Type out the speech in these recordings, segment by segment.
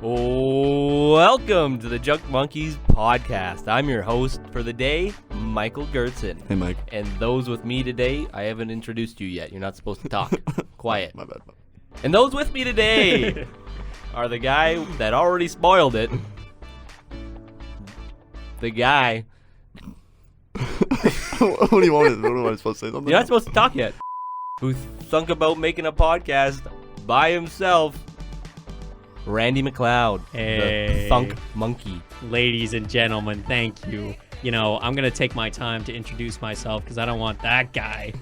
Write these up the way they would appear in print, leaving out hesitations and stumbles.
Welcome to the Junk Monkeys podcast. I'm your host for the day, Michael Gertzen. Hey, Mike. And those with me today, I haven't introduced you yet. You're not supposed to talk. Quiet. My bad. And those with me today are the guy that already spoiled it. The guy. What do you want? What am I supposed to say? Something? You're not supposed to talk yet. Who thunk about making a podcast by himself. Randy McLeod, Hey. the Thunk Monkey. Ladies and gentlemen, thank you. You know, I'm going to take my time to introduce myself because I don't want that guy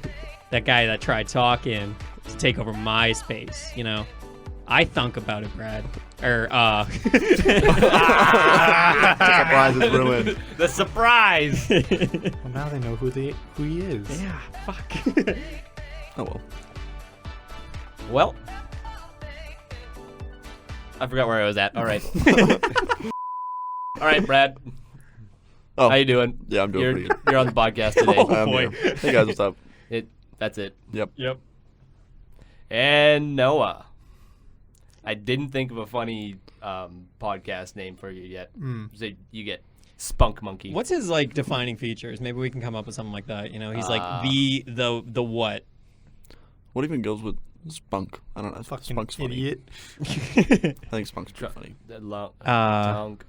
that tried talking, to take over my space, you know. I thunk about it, Brad. Surprise is ruined. The surprise! Well, now they know who he is. Yeah, fuck. Oh, well. Well, I forgot where I was at. All right. All right, Brad. Oh, How you doing? yeah, I'm doing pretty good. You're on the podcast today. Oh, I'm boy. here. Hey, guys, what's up? That's it. Yep. And Noah. I didn't think of a funny podcast name for you yet. So you get Spunk Monkey. What's his, like, defining features? Maybe we can come up with something like that. You know, he's like the what? What even goes with spunk? I don't know. Fucking Spunk's funny. idiot. I think spunk's too funny. Tongue.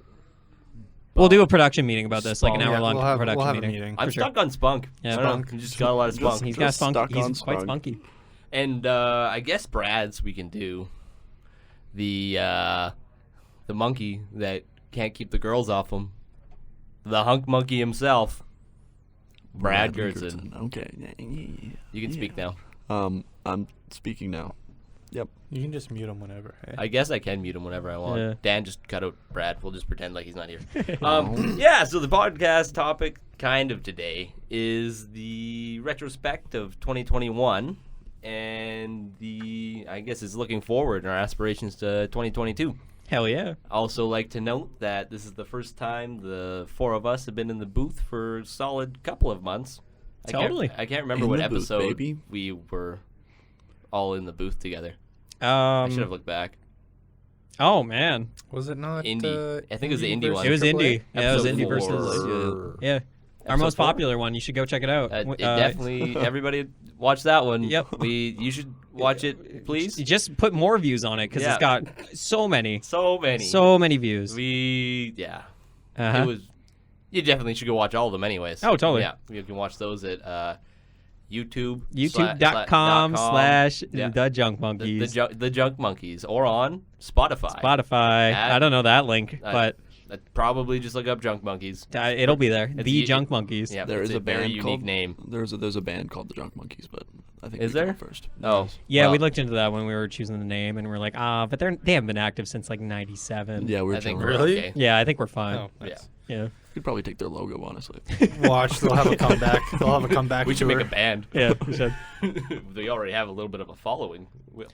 We'll do a production meeting about this, like an Spunk. hour-long We'll have production a meeting. meeting. I'm for sure. stuck on Spunk. Yeah, I don't know. Spunk. You just got a lot of spunk. He's got Just spunk. stuck He's on quite spunk. spunky. And I guess Brad's we can do the monkey that can't keep the girls off him. The hunk monkey himself. Brad Gertzen. Okay. You can speak now. I'm speaking now. Yep. You can just mute him whenever. Hey? I guess I can mute him whenever I want. Yeah. Dan, just cut out Brad. We'll just pretend like he's not here. Yeah, so the podcast topic kind of today is the retrospect of 2021 and I guess is looking forward in our aspirations to 2022. Hell yeah. Also like to note that this is the first time the four of us have been in the booth for a solid couple of months. Totally. I can't remember In what the booth, episode baby. we were all in the booth together. I should have looked back. Oh, man. Was it not Indie. I think it was the indie versus one. It was AAA? indie. Yeah, it was Episode indie 4. versus... Yeah. Our Episode most 4. popular one. You should go check it out. Definitely, everybody watch that one. Yep. You should watch it, please. Just put more views on it because Yeah. it's got so many So many. views. It Uh-huh. was. You definitely should go watch all of them, anyways. Oh, totally. Yeah, you can watch those at YouTube. YouTube.com/ Yeah. The Junk Monkeys. The Junk Monkeys, or on Spotify. Spotify. I don't know that link, but Probably just look up Junk Monkeys. it'll be there. It's The Junk Monkeys. Yeah, There it's is a very band unique called- name. There's a band called the Junk Monkeys, but I think Is we came there? first. Oh, Yeah, well, we looked into that when we were choosing the name, and we're like, but they haven't been active since like '97. Yeah, we're I think chilling. we're Really? okay. Yeah, I think we're fine. Oh, nice. Yeah. Could probably take their logo, honestly. Watch, they'll have a comeback. They'll have a comeback. We should tour. make a band. Yeah. We should. They already have a little bit of a following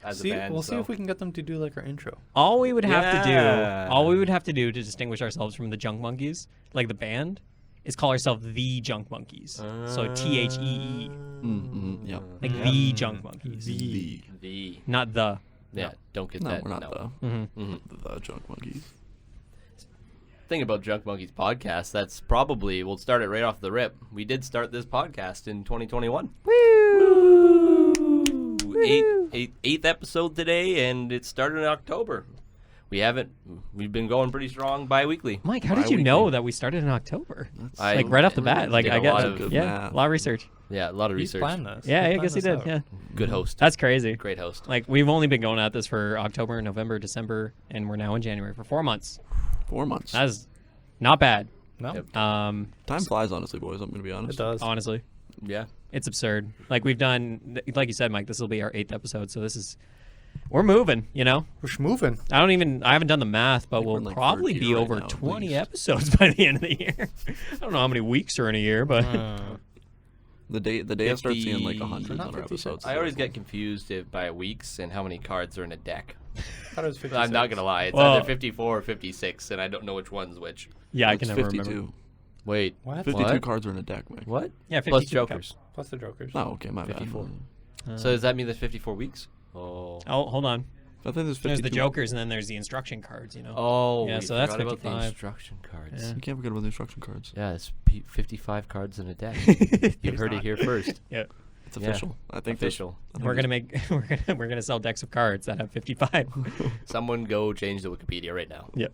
as See, a band. we'll so. see if we can get them to do like our intro. All we would have Yeah. to do to distinguish ourselves from the Junk Monkeys, like the band, is call ourselves the Junk Monkeys. So THEE, Yeah. like the Junk Monkeys, The. not the. Yeah, don't get No, that. we're not the Junk Monkeys. Thing about Junk Monkeys podcast, that's probably, we'll start it right off the rip. We did start this podcast in 2021. Woo! Eighth episode today, and it started in October. We've been going pretty strong bi-weekly. Mike, how did you know that we started in October? I- Like right off the bat, like did I a get, lot of a lot of research. Yeah, a lot of He's research. planned this. Yeah, I planned guess he this did. out. Yeah, Good host. that's crazy. Great host. Like we've only been going at this for October, November, December, and we're now in January for 4 months. 4 months. That's not bad. No, Yep. Time flies, honestly, boys. I'm gonna be it honest. does. Honestly, Yeah. it's absurd. Like we've done, like you said, Mike. This will be our 8th episode, so we're moving. You know, We're moving. I haven't done the math, but think we're we'll in, like, probably 13 be right over now, at 20 least. episodes by the end of the year. I don't know how many weeks are in a year, but The day I start seeing like 50 100 Not on our 56. episodes. I always get confused by weeks and how many cards are in a deck. I thought it was 56. I'm not going to lie. It's Well- either 54 or 56, and I don't know which one's which. yeah, I It's can never 52. remember. Wait. What? 52 What? cards are in a deck, Mike. What? Yeah, Plus 52 jokers. Plus the jokers. Oh, okay, my 54. bad. So does that mean there's 54 weeks? Oh. Oh, hold on. I think there's 52. There's the jokers, and then there's the instruction cards. Oh, Yeah, we so that's forgot about the 55. instruction cards. Yeah. You can't forget about the instruction cards. Yeah, it's 55 cards in a deck. You heard it here first. Yeah. It's official. I think there's- Official. I think We're there's- gonna make we're gonna sell decks of cards that have 55. Someone go change the Wikipedia right now. Yep.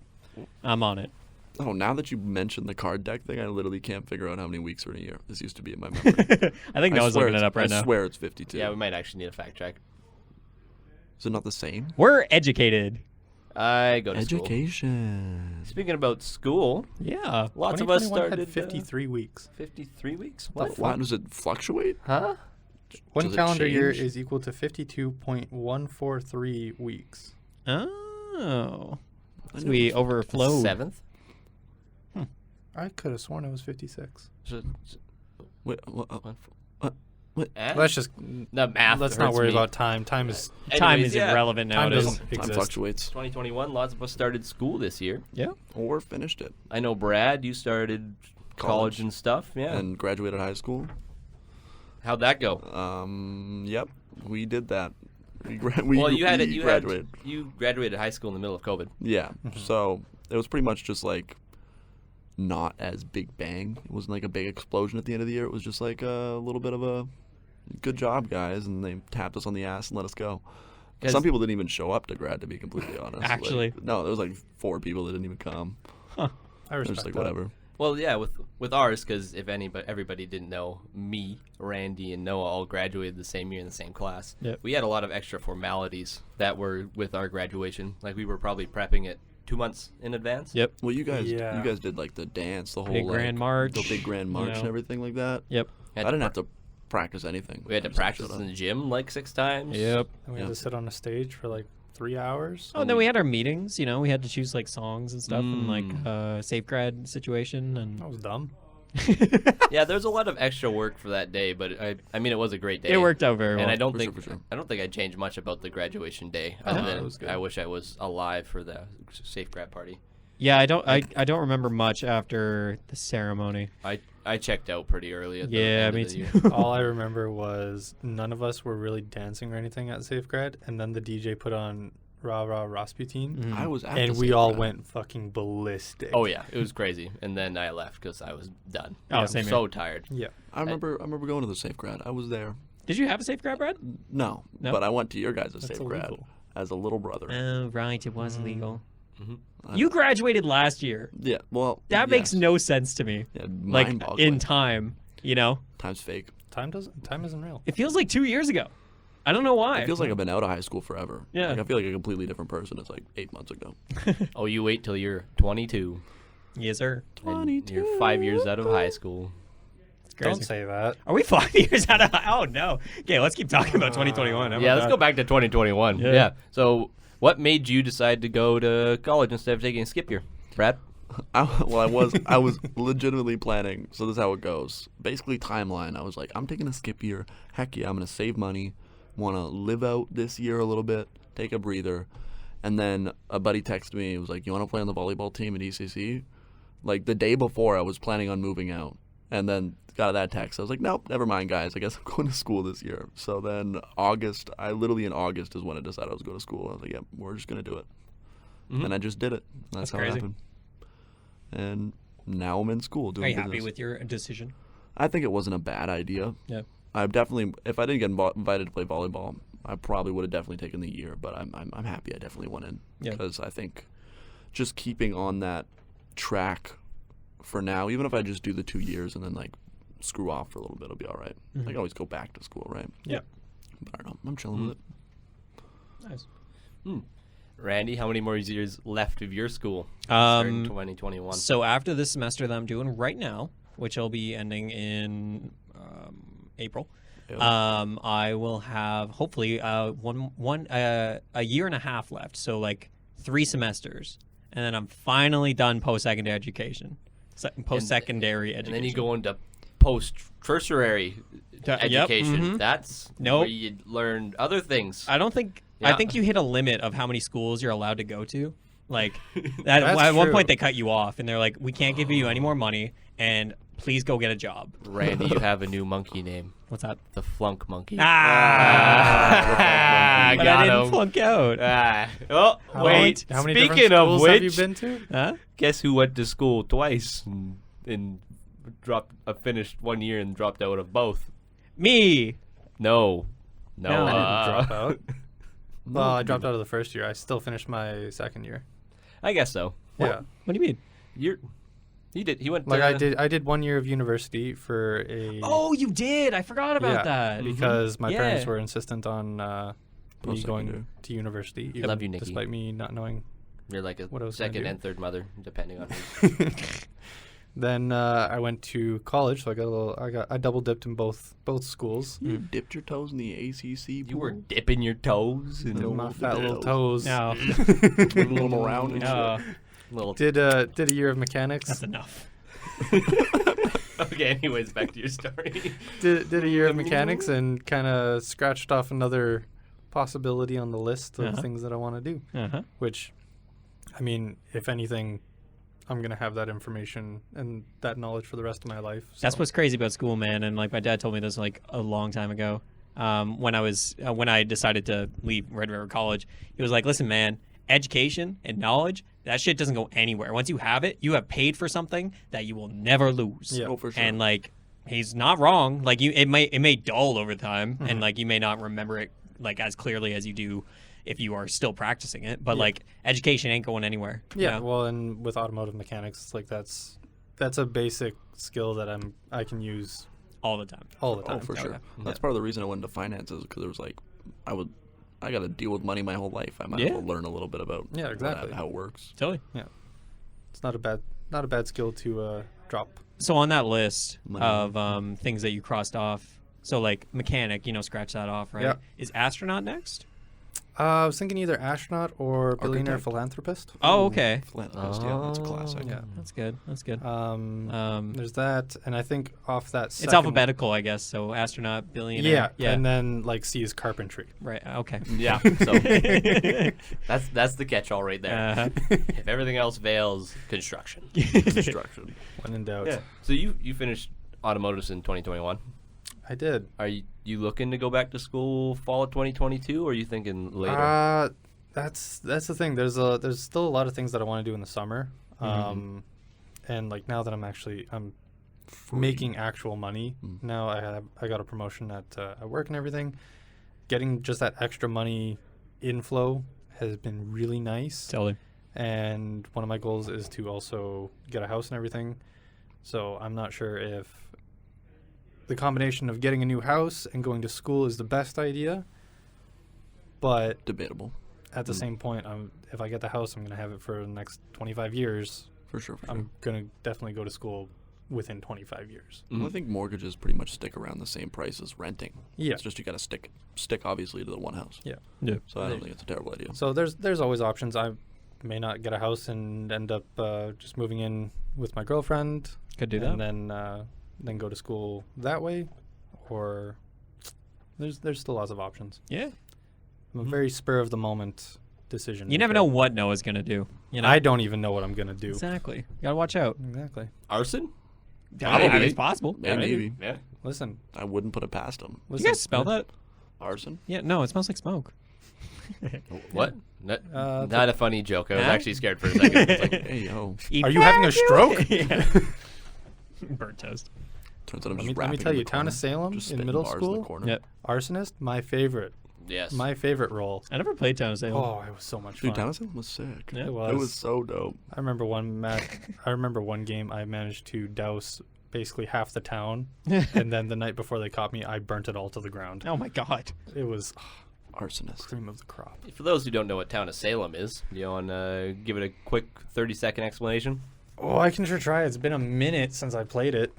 I'm on it. Oh, now that you mentioned the card deck thing, I literally can't figure out how many weeks are in a year. This used to be in my memory. I think Noah's looking it up right I now. swear it's 52. Yeah, we might actually need a fact check. Is it not the same? We're educated. I go to school. Education. Speaking about school, Yeah. lots of us 2021 started had 53 weeks. 53 weeks. What? What? Does it fluctuate? Huh? One Does it calendar year change? is equal to 52.143 weeks. Oh. I So know we it's- overflowed. 7th? I could have sworn it was 56. Wait, what? Let's just The math. let's not hurts worry me. about time. Time is Time Anyways, is yeah. irrelevant time nowadays. doesn't Time exist. fluctuates. 2021, lots of us started school this year. Yeah. Or finished it. I know, Brad, you started college and stuff. Yeah. And graduated high school. How'd that go? Yep. We did that. We Well, you had it. we You graduated. You graduated high school in the middle of COVID. Yeah. So it was pretty much just like not as big bang. It wasn't like a big explosion at the end of the year. It was just like a little bit of a good job, guys, and they tapped us on the ass and let us go. 'Cause- Some people didn't even show up to grad, to be completely honest. Like, Actually. no, there was like 4 people that didn't even come. I They're respect just like that. whatever. Well, yeah, with ours, because if everybody didn't know, me, Randy, and Noah all graduated the same year in the same class. Yep. We had a lot of extra formalities that were with our graduation. Like we were probably prepping it 2 months in advance. Yep. Well, you guys Yeah. did like the dance, the whole Big like, grand march, the big grand you march and know. everything like that. Yep. I didn't have to practice anything. We had to I just practice showed in up. the gym like 6 times. Yep. And we had Yeah. to sit on a stage for like 3 hours. Oh, and then we had our meetings. We had to choose like songs and stuff, and like Mm. safe grad situation, That and was dumb. Yeah, there's a lot of extra work for that day, but I mean, it was a great day. it worked out very well. And I don't For think sure, for sure. I don't think I changed much about the graduation day. No, Other it than was good. I wish I was alive for the safe grad party. Yeah, I don't remember much after the ceremony. I checked out pretty early. At the Yeah, end me of the too. year. All I remember was none of us were really dancing or anything at Safegrad, and then the DJ put on Rah Rah Rasputin, Mhm. I was at and the we same all grad. went fucking ballistic. Oh yeah, it was crazy. And then I left because I was done. Oh, I'm same here. so tired. Yeah. I remember going to the safe grad. I was there. Did you have a safe grad, Brad? No, No? but I went to your guys' That's safe grad illegal. as a little brother. Oh, right, it was legal. I- You graduated last year. Yeah, well, That makes yes. no sense to me. Yeah, Like mind-boggling. in time, Time's fake. Time isn't real. it feels like 2 years ago. I don't know why. It feels like I've been out of high school forever. Yeah. Like, I feel like a completely different person. It's like 8 months ago. Oh, you wait till you're 22. Yes, sir. And you're 5 years out of high school. It's crazy. Don't say that. Are we 5 years out of? Oh no. Okay, let's keep talking about 2021. How Yeah, about let's that? go back to 2021. Yeah. Yeah. So, what made you decide to go to college instead of taking a skip year, Brad? I was legitimately planning. So this is how it goes. Basically, timeline. I was like, I'm taking a skip year. Heck yeah, I'm gonna save money. Want to live out this year a little bit. Take a breather. And then a buddy texted me. He was like, "You want to play on the volleyball team at ECC?" Like the day before, I was planning on moving out, and then got that text. I was like, "Nope, never mind, guys. I guess I'm going to school this year." So then August, in August is when I decided I was going to school. I was like, "Yeah, we're just gonna do it," and I just did it. That's how crazy. it happened. And now I'm in school doing Are you happy business. with your decision? I think it wasn't a bad idea. Yeah. I definitely, if I didn't get invited to play volleyball, I probably would have definitely taken the year. But I'm happy I definitely went in Yeah. because I think just keeping on that track for now, even if I just do the 2 years and then like screw off for a little bit, it'll be all right. I can always go back to school, right? Yeah. But I don't know. I'm chilling with it. Nice. Randy, how many more years left of your school? Starting 2021. So after this semester that I'm doing right now, which will be ending in April, I will have hopefully a year and a half left. So like 3 semesters, and then I'm finally done post-secondary education. Post-secondary education. And then you go into post-tertiary Yep, education. mhm. That's Nope. where you learn other things. I don't think. Yeah. I think you hit a limit of how many schools you're allowed to go to. Like That's at one true. point they cut you off, and they're like, "We can't give you any more money." And please go get a job. Randy, you have a new monkey name. What's that? The Flunk Monkey. But I didn't flunk out. Oh, wait. How many Speaking different of schools which, have you been to? Huh? guess who went to school twice and finished 1 year and dropped out of both? Me. No. No, I didn't Uh, drop out. Well, I dropped out of the first year. I still finished my second year. I guess so. Yeah. What do you mean? He went Like to, I did 1 year of university for a Oh, you did. I forgot about that. because my parents Yeah. were insistent on me Post-secondary. going to university. I love you, Nikki. Despite me not knowing. You're like a What I was gonna second do. and third mother, depending on who. Then I went to college, so I double dipped in both schools. You dipped your toes in the ACC pool. You were dipping your toes in No. My the fat little toes. toes. No. Wiggling them around and No. little. Did a year of mechanics. That's enough. Okay, anyways, back to your story. Did a year of mechanics and kind of scratched off another possibility on the list of Uh-huh. things that I want to do. Uh-huh. Which, I mean, if anything, I'm gonna have that information and that knowledge for the rest of my life. That's so. what's crazy about school, man. And like my dad told me this like a long time ago. When I decided to leave Red River College, he was like, "Listen, man, education and knowledge, that shit doesn't go anywhere. Once you have it, you have paid for something that you will never lose." Yeah. Oh, for sure. And like he's not wrong. Like it may dull over time, and like you may not remember it like as clearly as you do if you are still practicing it. But like education ain't going anywhere. you Yeah, know? well, and with automotive mechanics, it's like that's a basic skill that I can use all the time. all the time. Oh, for sure. Okay. That's part of the reason I went into finances because it was like, I got to deal with money my whole life. I might as Yeah. well learn a little bit about Yeah, exactly. how it works. Totally. It's not a bad skill to drop. So on that list Money. of things that you crossed off, so like mechanic, scratch that off, right? Yeah. Is astronaut next? I was thinking either astronaut or billionaire Architect. philanthropist. Oh, okay. Philanthropist, yeah, that's classic. Yeah. That's good. That's good. There's that, and I think off that It's second, alphabetical, I guess. So astronaut, billionaire. Yeah, and then like C is carpentry. Right. Okay. Yeah. So that's the catch-all right there. Uh-huh. If everything else fails, construction. Construction. When in doubt. Yeah. So you finished automotives in 2021. I did. Are you looking to go back to school fall of 2022, or are you thinking later? That's the thing. There's still a lot of things that I want to do in the summer. And like now that I'm making actual money. Now I got a promotion at work and everything. Getting just that extra money inflow has been really nice. Totally. And one of my goals is to also get a house and everything. So I'm not sure if the combination of getting a new house and going to school is the best idea. But Debatable. at the same point, if I get the house, I'm going to have it for the next 25 years. For sure. I'm going to definitely go to school within 25 years. Well, I think mortgages pretty much stick around the same price as renting. Yeah. It's just you got to stick obviously to the one house. Yeah. Yeah. So I don't think it's a terrible idea. So there's always options. I may not get a house and end up just moving in with my girlfriend. Could do and that. then go to school that way, or there's still lots of options. Yeah. I'm a very spur of the moment decision. You never maker. know what Noah's gonna do. I don't even know what I'm gonna do. Exactly. You gotta watch out. Exactly. Arson? Probably. It's possible. Yeah, maybe. Yeah. Listen. I wouldn't put it past them. You guys smell that? Arson? Yeah. No, it smells like smoke. What? Not the- a funny joke. I was Huh? actually scared for a second. It's like, Hey, yo. Are you having a stroke? Yeah. Burnt toast. Turns out I'm Let just me rapping tell in you, the Town corner. of Salem Just in spitting middle bars in the school, corner. Yep. arsonist, my favorite. yes. My favorite role. I never played Town of Salem. Oh, it was so much Dude, fun. Town of Salem was sick. Yeah. It was. It was so dope. I remember one game I managed to douse basically half the town, and then the night before they caught me, I burnt it all to the ground. Oh my god. It was Arsonist. cream of the crop. For those who don't know what Town of Salem is, you want to give it a quick 30-second explanation? Oh, I can sure try. It's been a minute since I played it.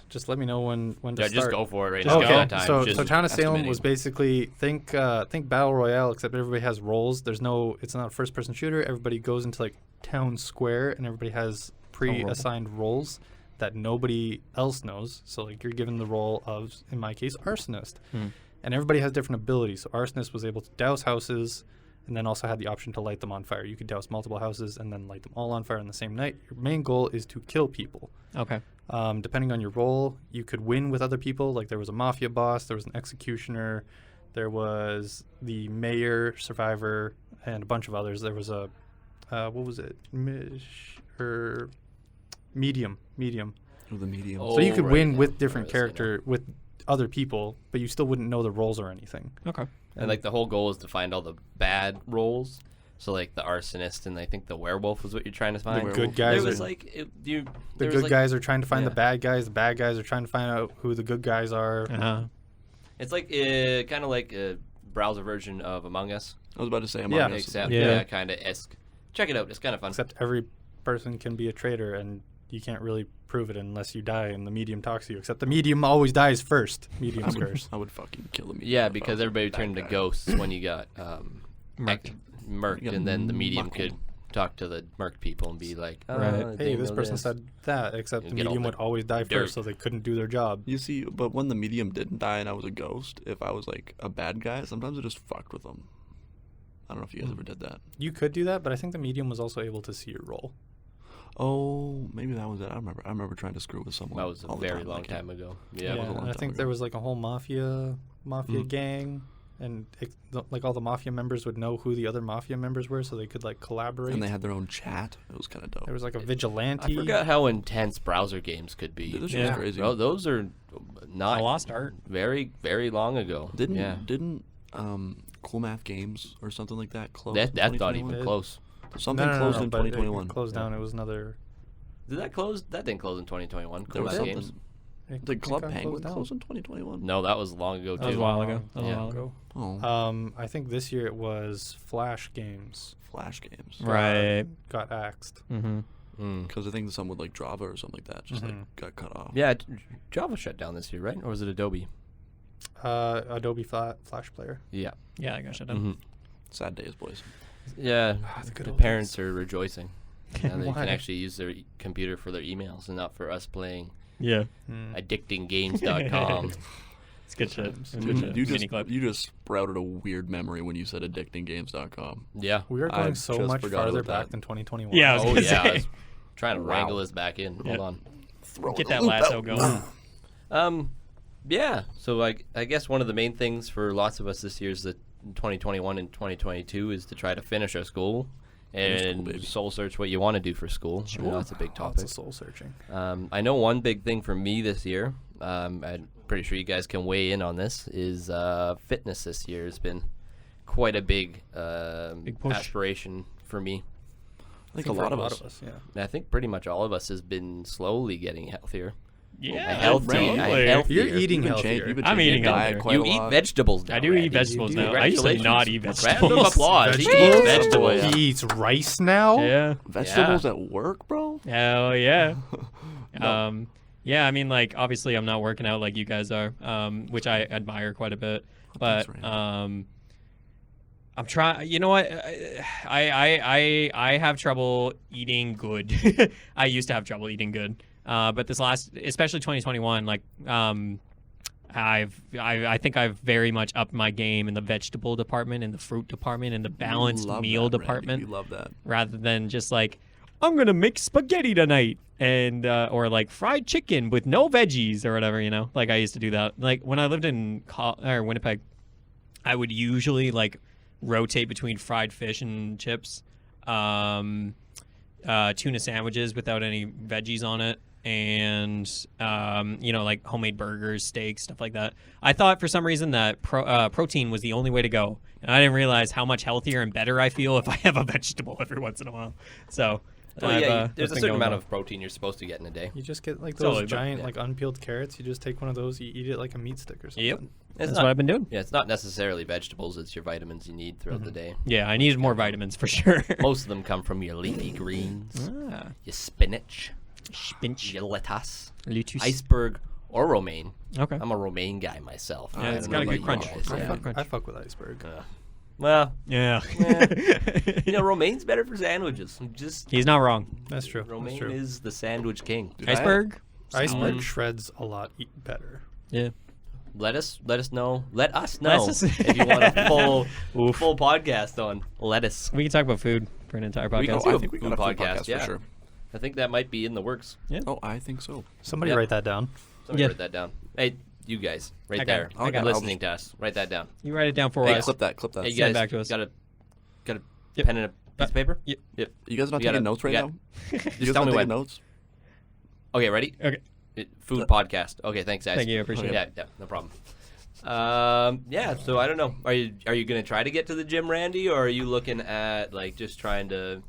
Just let me know when to Yeah, start. just go for it right now. Okay, Got time. so Just Town of Salem estimating. was basically think Battle Royale, except everybody has roles. It's not a first person shooter. Everybody goes into like town square, and everybody has pre-assigned roles that nobody else knows. So like you're given the role of, in my case, arsonist, and everybody has different abilities. So arsonist was able to douse houses, and then also had the option to light them on fire. You could douse multiple houses and then light them all on fire in the same night. Your main goal is to kill people. Okay. Depending on your role, you could win with other people. Like there was a mafia boss, there was an executioner, there was the mayor, survivor, and a bunch of others. There was a what was it? Medium. Or the medium. Oh, So you could right, win yeah. with different I remember this, character with other people, but you still wouldn't know the roles or anything. Okay. And like the whole goal is to find all the bad roles. So like the arsonist and I think the werewolf was what you're trying to find. werewolf. Good guys There was are, like the good guys are trying to find yeah. the bad guys. The bad guys are trying to find out who the good guys are. Uh-huh. It's like kind of like a browser version of Among Us. I was about to say Among Yeah. Us. Except Yeah. kind of esque. Check it out. It's kind of fun. Except every person can be a traitor, and you can't really prove it unless you die and the medium talks to you. Except the medium always dies first. Medium's curse. I would fucking kill the medium. Yeah, if I because was a everybody bad turned into guy. ghosts when you got Murked. murked, You got and then the medium muckled. could talk to the murked people and be like, Right. Hey, this person said that, except You the get all medium the would always die dirt. first, so they couldn't do their job. You see, but when the medium didn't die and I was a ghost, if I was like a bad guy, sometimes I just fucked with them. I don't know if you guys ever did that. You could do that, but I think the medium was also able to see your role. Oh, maybe that was it. I remember trying to screw with someone. That was a all the very time. long I can't- time ago. Yeah, it was a long and I time think ago. there was like a whole mafia gang, and like all the mafia members would know who the other mafia members were, so they could like collaborate. And they had their own chat. It was kind of dope. There was like a vigilante. I forgot how intense browser games could be. Dude, this Yeah. was crazy. Bro, those are not A lost art. very, very long ago. Didn't Cool Math Games or something like that close? in That's not 2021? even close. Something No, closed in but it 2021. closed down. It was another. Did that close? That didn't close in 2021. There Cool was Math something. Games. Did Club got Penguin down. close in 2021? No, that was long ago That was too. a while ago. That was a Yeah. while ago. Oh, I think this year it was Flash Games Flash games. Right. got axed. Mm-hmm. Mm. Because I think some with like Java or something like that just Mhm. like got cut off. Yeah, Java shut down this year, right? Or was it Adobe? Adobe Flash Player. Yeah. Yeah, I got shut down. hmm Sad days, boys. Yeah. the good The old parents are rejoicing. Now they Why? can actually use their computer for their emails and not for us playing Yeah. addictinggames.com. It's good shit. Sometimes. It's Dude, good shit. you Mini just clip. you just sprouted a weird memory when you said addictinggames.com. Yeah. We are I going so just much forgot farther about back that. than 2021. Yeah, I was Oh gonna yeah. I say. was trying to Wow. wrangle this back in. Yeah. Hold on. Get that lasso going. Yeah. So I guess one of the main things for lots of us this year is that 2021 and 2022 is to try to finish our school and baby. soul search what you want to do for school. I know that's a big Lots topic. of soul searching. I know one big thing for me this year. I'm pretty sure you guys can weigh in on this. Is fitness this year has been quite a big push. aspiration for me. I think For a lot of us. yeah. And I think pretty much all of us has been slowly getting healthier. Yeah. healthy. totally. You're eating You've been healthier. you've been I'm changing eating your diet healthier. quite You a eat lot. vegetables now. I do eat Randy. vegetables You do. now. I used to not eat Round of vegetables. applause. He Vegetables? eats vegetables. He eats rice now. Yeah. Vegetables at work, bro? Hell yeah. No. Yeah, I mean, like, obviously I'm not working out like you guys are, which I admire quite a bit. But, Thanks, Randy. I'm trying, you know what? I have trouble eating good. I used to have trouble eating good. But this last, especially 2021, like, I think I've very much upped my game in the vegetable department, in the fruit department, in the balanced Love meal that, Randy. department, You love that. rather than just like, I'm gonna make spaghetti tonight, and or like fried chicken with no veggies or whatever, you know. Like I used to do that. Like when I lived in Winnipeg, I would usually like rotate between fried fish and chips, tuna sandwiches without any veggies on it, and you know, like homemade burgers, steaks, stuff like that. I thought for some reason that protein was the only way to go, and I didn't realize how much healthier and better I feel if I have a vegetable every once in a while. So. Well, I've, yeah, that's there's a been certain going amount on. of protein you're supposed to get in a day. You just get like Totally, those but- giant yeah. like unpeeled carrots. You just take one of those. You eat it like a meat stick or something. Yep. It's That's not, what I've been doing. Yeah, it's not necessarily vegetables. It's your vitamins you need throughout the day. Yeah, I needed more vitamins for sure. Most of them come from your leafy greens, Ah, your spinach, spinach, your lettuce, lettuce. iceberg, or romaine. Okay. I'm a romaine guy myself. Yeah, I it's don't got a know good about you crunch. guys, Yeah. yeah. Crunch. I fuck with iceberg. Well, Yeah. you know, romaine's better for sandwiches. Just He's not wrong. That's true. That's romaine true. is the sandwich king. Dude, Iceberg. Iceberg shreds a lot better. Yeah. Let us know. Let us know Lettuce. if you want a full podcast on lettuce. We can talk about food for an entire We can podcast. do I a think we food got a food podcast, podcast yeah. for sure. I think that might be in the works. Oh, I think so. Somebody Yep. write that down. Somebody Yeah. write that down. Hey, you guys, right I got there. it. I got it. Listening to us. Write that down. You write it down for Hey, us. clip that. Hey, you Send guys it back to us. got a Yep. pen and a piece of paper? Yep. Yep. You guys not You gotta- taking notes right you now? got- You Just guys tell not me taking when. notes? Okay, ready? Okay. Food podcast. Okay, thanks, guys. Thank you. I appreciate Yeah, it. yeah, no problem. Yeah, so I don't know. Are you gonna try to get to the gym, Randy, or are you looking at like just trying to?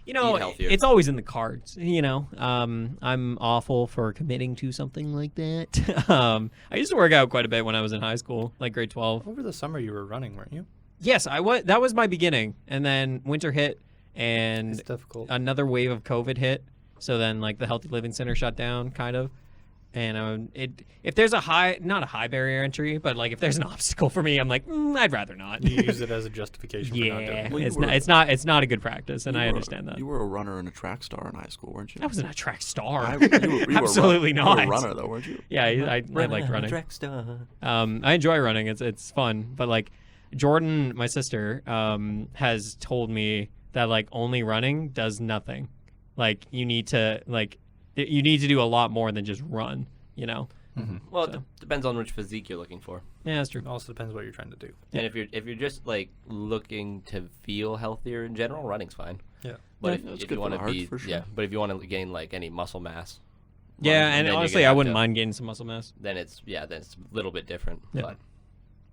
You know, Eat healthier. it's always in the cards. You know, I'm awful for committing to something like that. I used to work out quite a bit when I was in high school, like grade 12. Over the summer, you were running, weren't you? Yes, I was. That was my beginning, and then winter hit, and It's difficult. another wave of COVID hit. So then, like the Healthy Living Center shut down, kind of. And if there's not a high barrier entry, but like if there's an obstacle for me, I'm like, I'd rather not. You use it as a justification for not doing Yeah, it. Well, you it's not a good practice, and I understand that. You were a runner and a track star in high school, weren't you? I wasn't a track star. You were Absolutely You not. were a runner, though, weren't you? Yeah, I liked running. Drexstar. I enjoy running. It's fun, but like Jordan, my sister, has told me that like only running does nothing. Like you need to do a lot more than just run. You know. Well, it depends on which physique you're looking for. Yeah, that's true. It also depends what you're trying to do. And if you're just like looking to feel healthier in general, running's fine. Yeah. But Yeah, if it's you good for want the to heart, be for sure. yeah, but if you want to gain like any muscle mass, Yeah, then and you're honestly, gonna I have wouldn't to- mind gaining some muscle mass. Then it's a little bit different. Yeah. But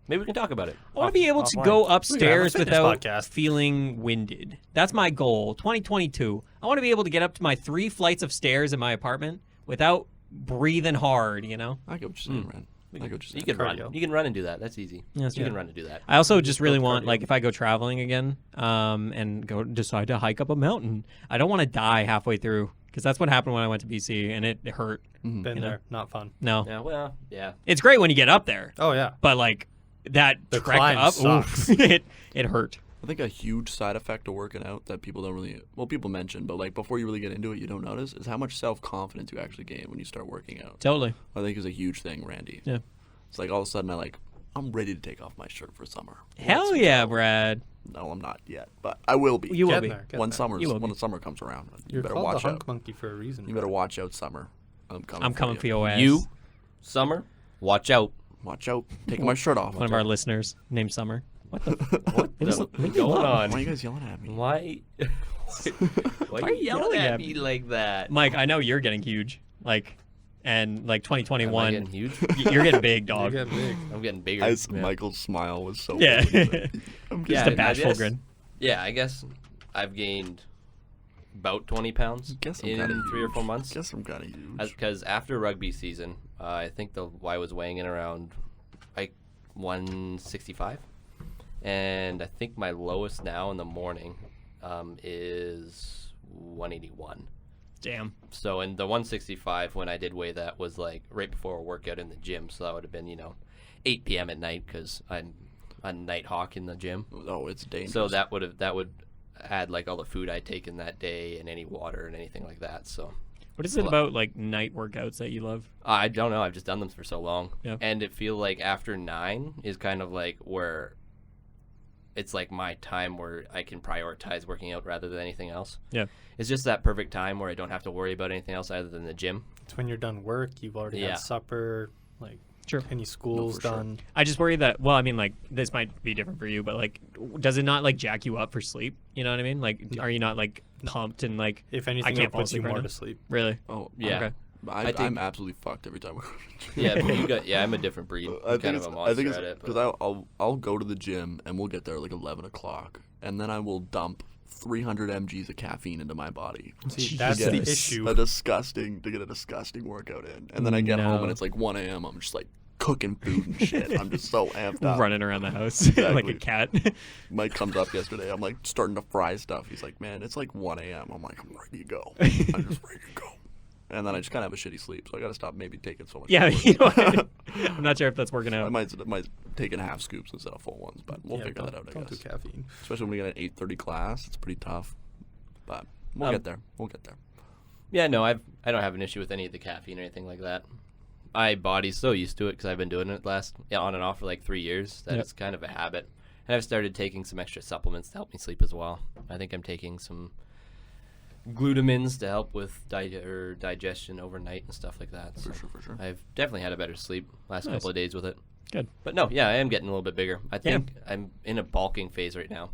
maybe we can talk about it. I want to be able to offline. go We can have a upstairs fitness without podcast. feeling winded. That's my goal. 2022. I want to be able to get up to my 3 flights of stairs in my apartment without breathing hard. You know. I get what you're saying, man. I get what you're You saying. can run. Cardio. You can run and do that. That's easy. That's you true. can run and do that. I also just really build want, cardio. like, if I go traveling again, and decide to hike up a mountain, I don't want to die halfway through, because that's what happened when I went to BC, and it hurt. Been You know? there. Not fun. No, Yeah. Well. Yeah. it's great when you get up there, Oh, yeah. but like that The trek climb up, sucks. oof, it hurt. I think a huge side effect of working out that people don't really, people mention, but like before you really get into it, you don't notice, is how much self-confidence you actually gain when you start working out. Totally. I think is a huge thing, Randy. Yeah. It's like all of a sudden I'm ready to take off my shirt for summer. Hell Let's yeah, go. Brad. No, I'm not yet, but I will be. You will Getting be. there. when Getting there. You will when be. the summer comes around. You You're better called watch the hunk out. monkey for a reason. You better watch out, summer. I'm I'm coming for your ass. You, Summer, watch out. Watch out. Taking my shirt off. One of our listeners named Summer. What the? What What's the going going on? Why are you guys yelling at me? Why? Why are you yelling at me like that? Mike, I know you're getting huge, and like Am I 2021, getting huge? you're getting big, You're dog. getting big. I'm getting bigger. Yeah. Michael's smile was so Yeah. good when he said it. I'm Yeah, Just a I bashful guess- grin. Yeah, I guess I've gained about 20 pounds Guess I'm in kinda 3 or 4 huge. months. Guess I'm kind of huge. Because after rugby season, I think I was weighing in around like 165, and I think my lowest now in the morning is 181. Damn. So in the 165, when I did weigh that, was like right before a workout in the gym. So that would have been 8 p.m. at night, because I'm a night hawk in the gym. Oh, it's dangerous. So that would add like all the food I'd taken that day and any water and anything like that. So What is it about like night workouts that you love? I don't know. I've just done them for so long, Yeah. and it feel like after 9 is kind of like where it's like my time where I can prioritize working out rather than anything else. Yeah. It's just that perfect time where I don't have to worry about anything else other than the gym. It's when you're done work, you've already Yeah. had supper, like Sure. any school's for sure. done. I just worry that, well, I mean, like, this might be different for you, but, like, does it not, like, jack you up for sleep? You know what I mean? Like, are you not, like, pumped and, like, If anything, can't it fall puts you asleep right more now. to sleep. really? Oh, Yeah. Okay. I think- I'm absolutely fucked every time. Yeah, but you got. Yeah, I'm a different breed. I'm kind of a monster at it. because But I'll go to the gym and we'll get there like 11 o'clock, and then I will dump 300 mg's of caffeine into my body. See, that's to the get issue. to get a disgusting workout in, and then I get home No. and it's like 1 a.m. I'm just like cooking food and shit. I'm just so amped up. Running around the house like a Exactly. cat. Mike comes up yesterday. I'm like starting to fry stuff. He's like, "Man, it's like 1 a.m." I'm like, "I'm ready to go. I'm just ready to go." And then I just kind of have a shitty sleep, so I got to stop maybe taking so much. Yeah, food. you know what? I'm not sure if that's working I out. might take in half scoops instead of full ones, but we'll Yeah, figure don't, that out. I don't do guess. caffeine. Especially when we get an 8:30 class, it's pretty tough. But we'll get there. We'll get there. yeah, no, I don't have an issue with any of the caffeine or anything like that. My body's so used to it because I've been doing it on and off for like 3 years that Yep. it's kind of a habit. And I've started taking some extra supplements to help me sleep as well. I think I'm taking some glutamins to help with digestion overnight and stuff like that. So For sure. I've definitely had a better sleep last couple of days with it. Good. But no, yeah, I am getting a little bit bigger. I think I'm in a bulking phase right now.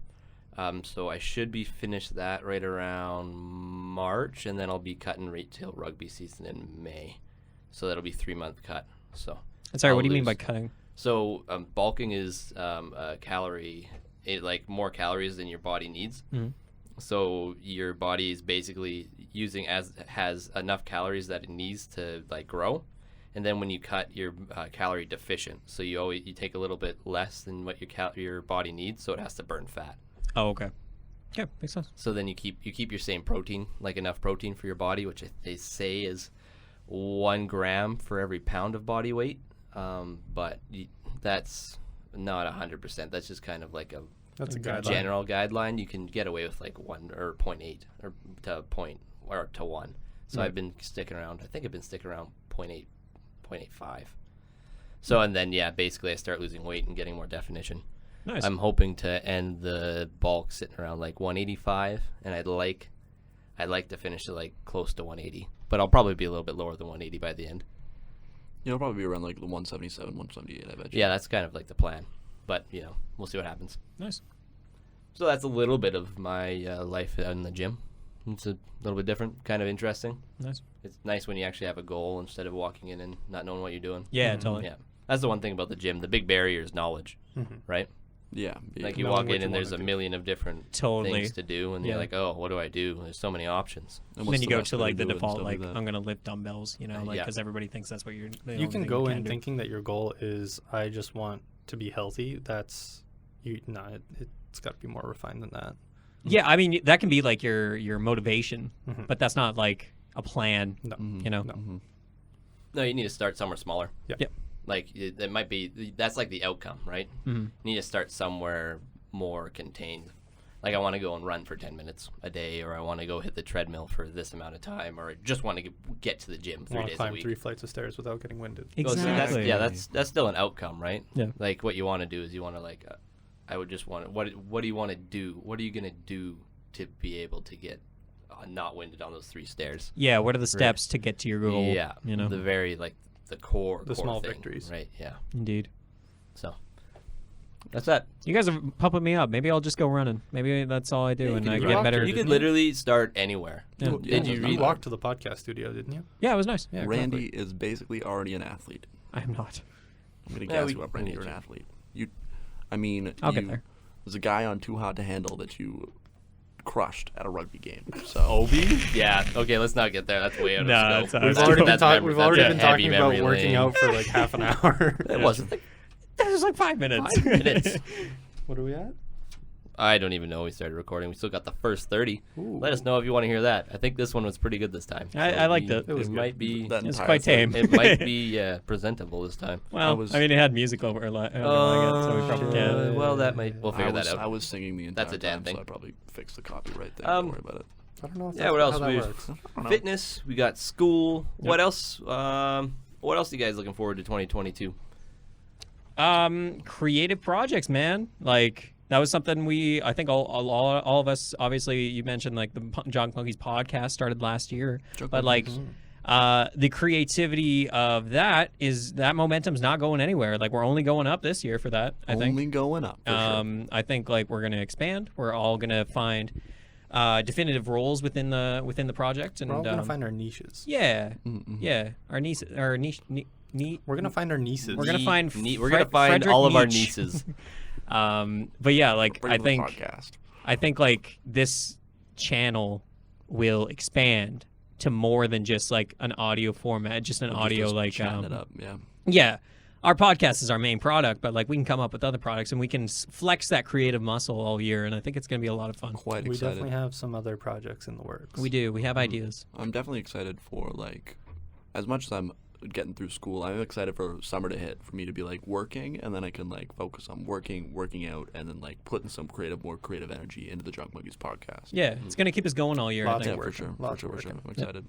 So I should be finished that right around March, and then I'll be cutting retail rugby season in May. So that'll be 3-month cut. So Sorry, I'll what do you mean lose- by cutting? So bulking is like more calories than your body needs. Mhm. So your body is basically has enough calories that it needs to like grow, and then when you cut, you're calorie deficient. So you take a little bit less than what your body needs, so it has to burn fat. Oh, okay. Yeah, makes sense. So then you keep your same protein, like enough protein for your body, which they say is 1 gram for every pound of body weight. But that's not 100%. That's just kind of like a That's a guideline. general guideline. You can get away with like 1 or 0.8 or to 1. So I've been sticking around. I think I've been sticking around 0.8, 0.85. So and then basically I start losing weight and getting more definition. Nice. I'm hoping to end the bulk sitting around like 185, and I'd like to finish it like close to 180, but I'll probably be a little bit lower than 180 by the end. It'll probably be around like the 177, 178, I bet you. Yeah, that's kind of like the plan, but we'll see what happens. Nice. So that's a little bit of my life in the gym. It's a little bit different, kind of interesting. Nice. It's nice when you actually have a goal instead of walking in and not knowing what you're doing. Yeah, totally. Yeah, that's the one thing about the gym. The big barrier is knowledge, right? Yeah. Like you Knowing walk what in you and there's a wanna do. million of different Totally. things to do, and you're Yeah. like, oh, what do I do? There's so many options. And And what's then you the go best to way like the do it and default, stuff like that? I'm gonna lift dumbbells, like Yeah. because everybody thinks that's what you're. You can go in thinking that your goal is I just want to be healthy. That's it's got to be more refined than that. Yeah, I mean that can be like your motivation, Mhm. but that's not like a plan. No. Mhm. You know. No. Mhm. No, you need to start somewhere smaller. Yeah. Yeah. Like that might be that's like the outcome, right? Mhm. You need to start somewhere more contained. Like I want to go and run for 10 minutes a day, or I want to go hit the treadmill for this amount of time, or I just want to get to the gym 3 Want to days a climb week. 3 flights of stairs without getting winded. Well, see, Exactly. that's still an outcome, right? Yeah. Like what you want to do is you want to like, I would just want to, what do you want to do? What are you gonna do to be able to get not winded on those 3 stairs? Yeah. What are the steps to get to your goal? Yeah, You know. the very like the core, The core small thing, victories. right? Yeah. Indeed. So that's that. You guys are pumping me up. Maybe I'll just go running. Maybe that's all I do, and I could get walk better. there, You didn't could literally start anywhere. Yeah. Did you read? walked to the podcast studio, didn't you? Yeah, it was nice. Yeah, Randy is basically already an athlete. I am not. I'm gonna Yeah, gas we- you up, we Randy. need You're an you. athlete. I'll get there. There's a guy on Too Hot to Handle that you crushed at a rugby game. So Obi? Yeah. Okay, let's not get there. That's way out of No, scope. it's- We've already been, that's talk- memory- we've that's already a been heavy talking about memory working lane. out for like half an hour. It wasn't. Like, That was like 5 minutes. 5 minutes. What are we at? I don't even know we started recording. We still got the first 30. Ooh. Let us know if you want to hear that. I think this one was pretty good this time. I liked it. It was It good. might be. that It's entire quite thing. tame. It might be presentable this time. Well, was- I mean, it had music over it, so we probably can. Well, that might. We'll figure that I out. was singing the entire That's a Dan time, thing. so I probably fixed the copyright thing. Um, Don't worry about it. I don't know if Yeah, that's what else how that we- works. I don't know. Fitness. We got school. Yep. What else? What else are you guys looking forward to 2022? Creative projects, man. Like that was something I think all of us. Obviously, you mentioned like the Junk Monkeys podcast started last year, but like the creativity of that momentum's not going anywhere. Like we're only going up this year for that. I think. Only going up. For sure. I think like we're gonna expand. We're all gonna find definitive roles within the project, and We're all gonna find our niches. yeah, Mm-hmm. yeah, our niche. We're gonna find our nieces. We're gonna find We're gonna find Frederick all of our Nietzsche. nieces. But yeah, like Bring I the think podcast. like this channel will expand to more than just like an audio format, just an We're audio just like chatting it up. Yeah. yeah. Our podcast is our main product, but like we can come up with other products and we can flex that creative muscle all year, and I think it's going to be a lot of fun. Quite We excited. definitely have some other projects in the works. We do. We have ideas. I'm definitely excited for like, as much as I'm getting through school, I'm excited for summer to hit, for me to be like working, and then I can like focus on working out, and then like putting some more creative energy into the Drunk Monkeys podcast. Yeah, it's going to keep us going all year. I Lots think. of for working. sure. For Lots sure. of For sure. working. I'm excited.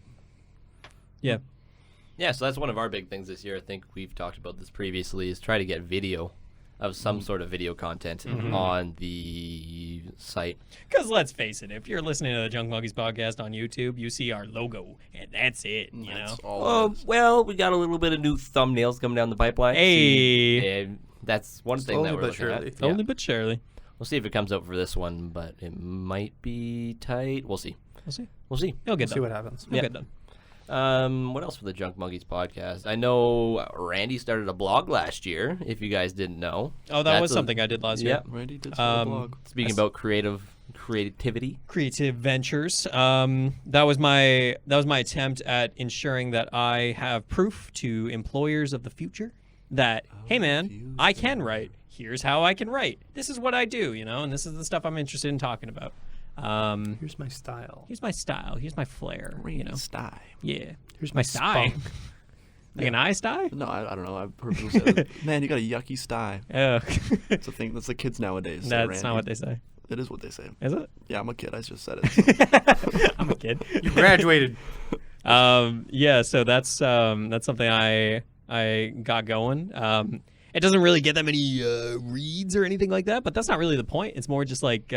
Yeah. Yeah, so that's one of our big things this year. I think we've talked about this previously, is try to get video of some sort of video content on the site. Because let's face it, if you're listening to the Junk Monkeys podcast on YouTube, you see our logo, and that's it. You know. Oh, well, we got a little bit of new thumbnails coming down the pipeline. Hey. And that's one thing Slowly that we're but looking surely. at. Slowly but surely. We'll see if it comes out for this one, but it might be tight. We'll see. We'll see. It'll get See done. what happens. It'll get done. What else for the Junk Monkeys podcast? I know Randy started a blog last year, if you guys didn't know. Oh, that was something I did last year. Yep. Randy did start a blog. Speaking about creativity. Creative ventures. That was my attempt at ensuring that I have proof to employers of the future that, hey man, I can write. Here's how I can write. This is what I do, you know, and this is the stuff I'm interested in talking about. Here's my style. Here's my style. Here's my flair. You know. Style. Yeah. Here's My style. spunk. Like an eye style? No, I don't know. I've heard people say, that. Man, you got a yucky style. Oh. That's the thing. That's the kids nowadays. say, That's Randy. not what they say. It is what they say. Is it? Yeah, I'm a kid. I just said it. I'm a kid. You graduated. Yeah, so that's something I got going. It doesn't really get that many reads or anything like that, but that's not really the point. It's more just like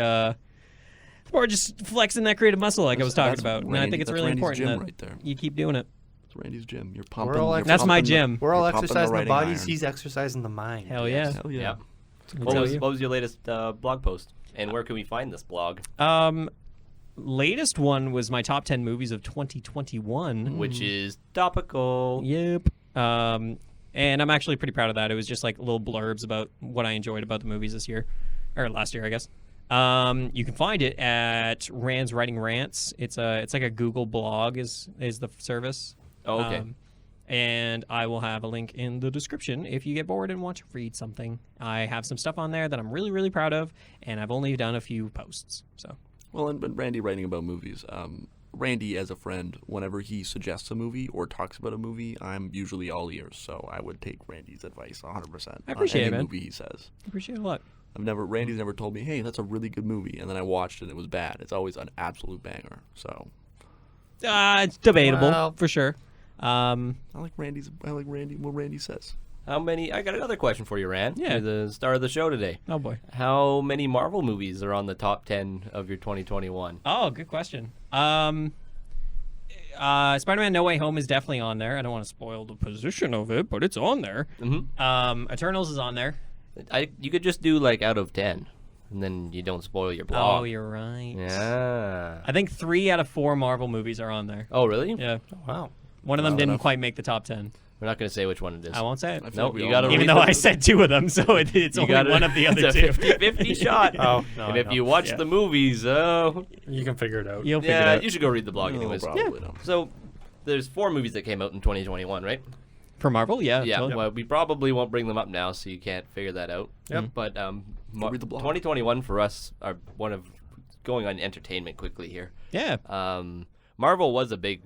just flexing that creative muscle like I was talking about. And I think it's really Randy's important gym that right there. you keep doing it. It's Randy's gym. You're We're pumping. all you're That's my pumping the- gym. We're all you're pumping exercising the writing bodies. iron. He's exercising the mind. Hell yeah. Hell yeah. Yeah. I'll What tell was, you. what was your latest blog post? And where can we find this blog? Latest one was my top 10 movies of 2021. Which is topical. Yep. And I'm actually pretty proud of that. It was just like little blurbs about what I enjoyed about the movies this year, or last year, I guess. You can find it at Rand's Writing Rants. It's like a Google blog is the service. Oh, okay. And I will have a link in the description if you get bored and want to read something. I have some stuff on there that I'm really, really proud of, and I've only done a few posts. So. Well, and Randy writing about movies. Randy, as a friend, whenever he suggests a movie or talks about a movie, I'm usually all ears. So I would take Randy's advice 100%. I appreciate on it, any man. movie he says. I appreciate it a lot. Randy's never told me, hey, that's a really good movie, and then I watched it and it was bad. It's always an absolute banger. So It's debatable, Well- for sure. I like what Randy says. How many? I got another question for you, Rand. Yeah. You're the star of the show today. Oh, boy. How many Marvel movies are on the top 10 of your 2021? Oh, good question. Spider-Man No Way Home is definitely on there. I don't want to spoil the position of it, but it's on there. Mm-hmm. Eternals is on there. You could just do like out of 10, and then you don't spoil your blog. Oh, you're right. Yeah. I think 3 out of 4 Marvel movies are on there. Oh, really? Yeah. Wow. One of them Wow, didn't enough. quite make the top 10. We're not going to say which one it is. I won't say it. I feel Nope, we you all gotta know. Even read though the- I said 2 of them, so it's only one of the other it's 2. a 50-50 shot. Oh, no, And I if know. you watch Yeah. the movies, You can figure it out. You'll figure yeah, it out. you should go read the blog No, anyways. probably not. So there's 4 movies that came out in 2021, right? For Marvel, yeah. Yeah. totally. Well, we probably won't bring them up now, so you can't figure that out. Yep. But read the blog. 2021 for us are one of going on entertainment quickly here. Yeah. Marvel was a big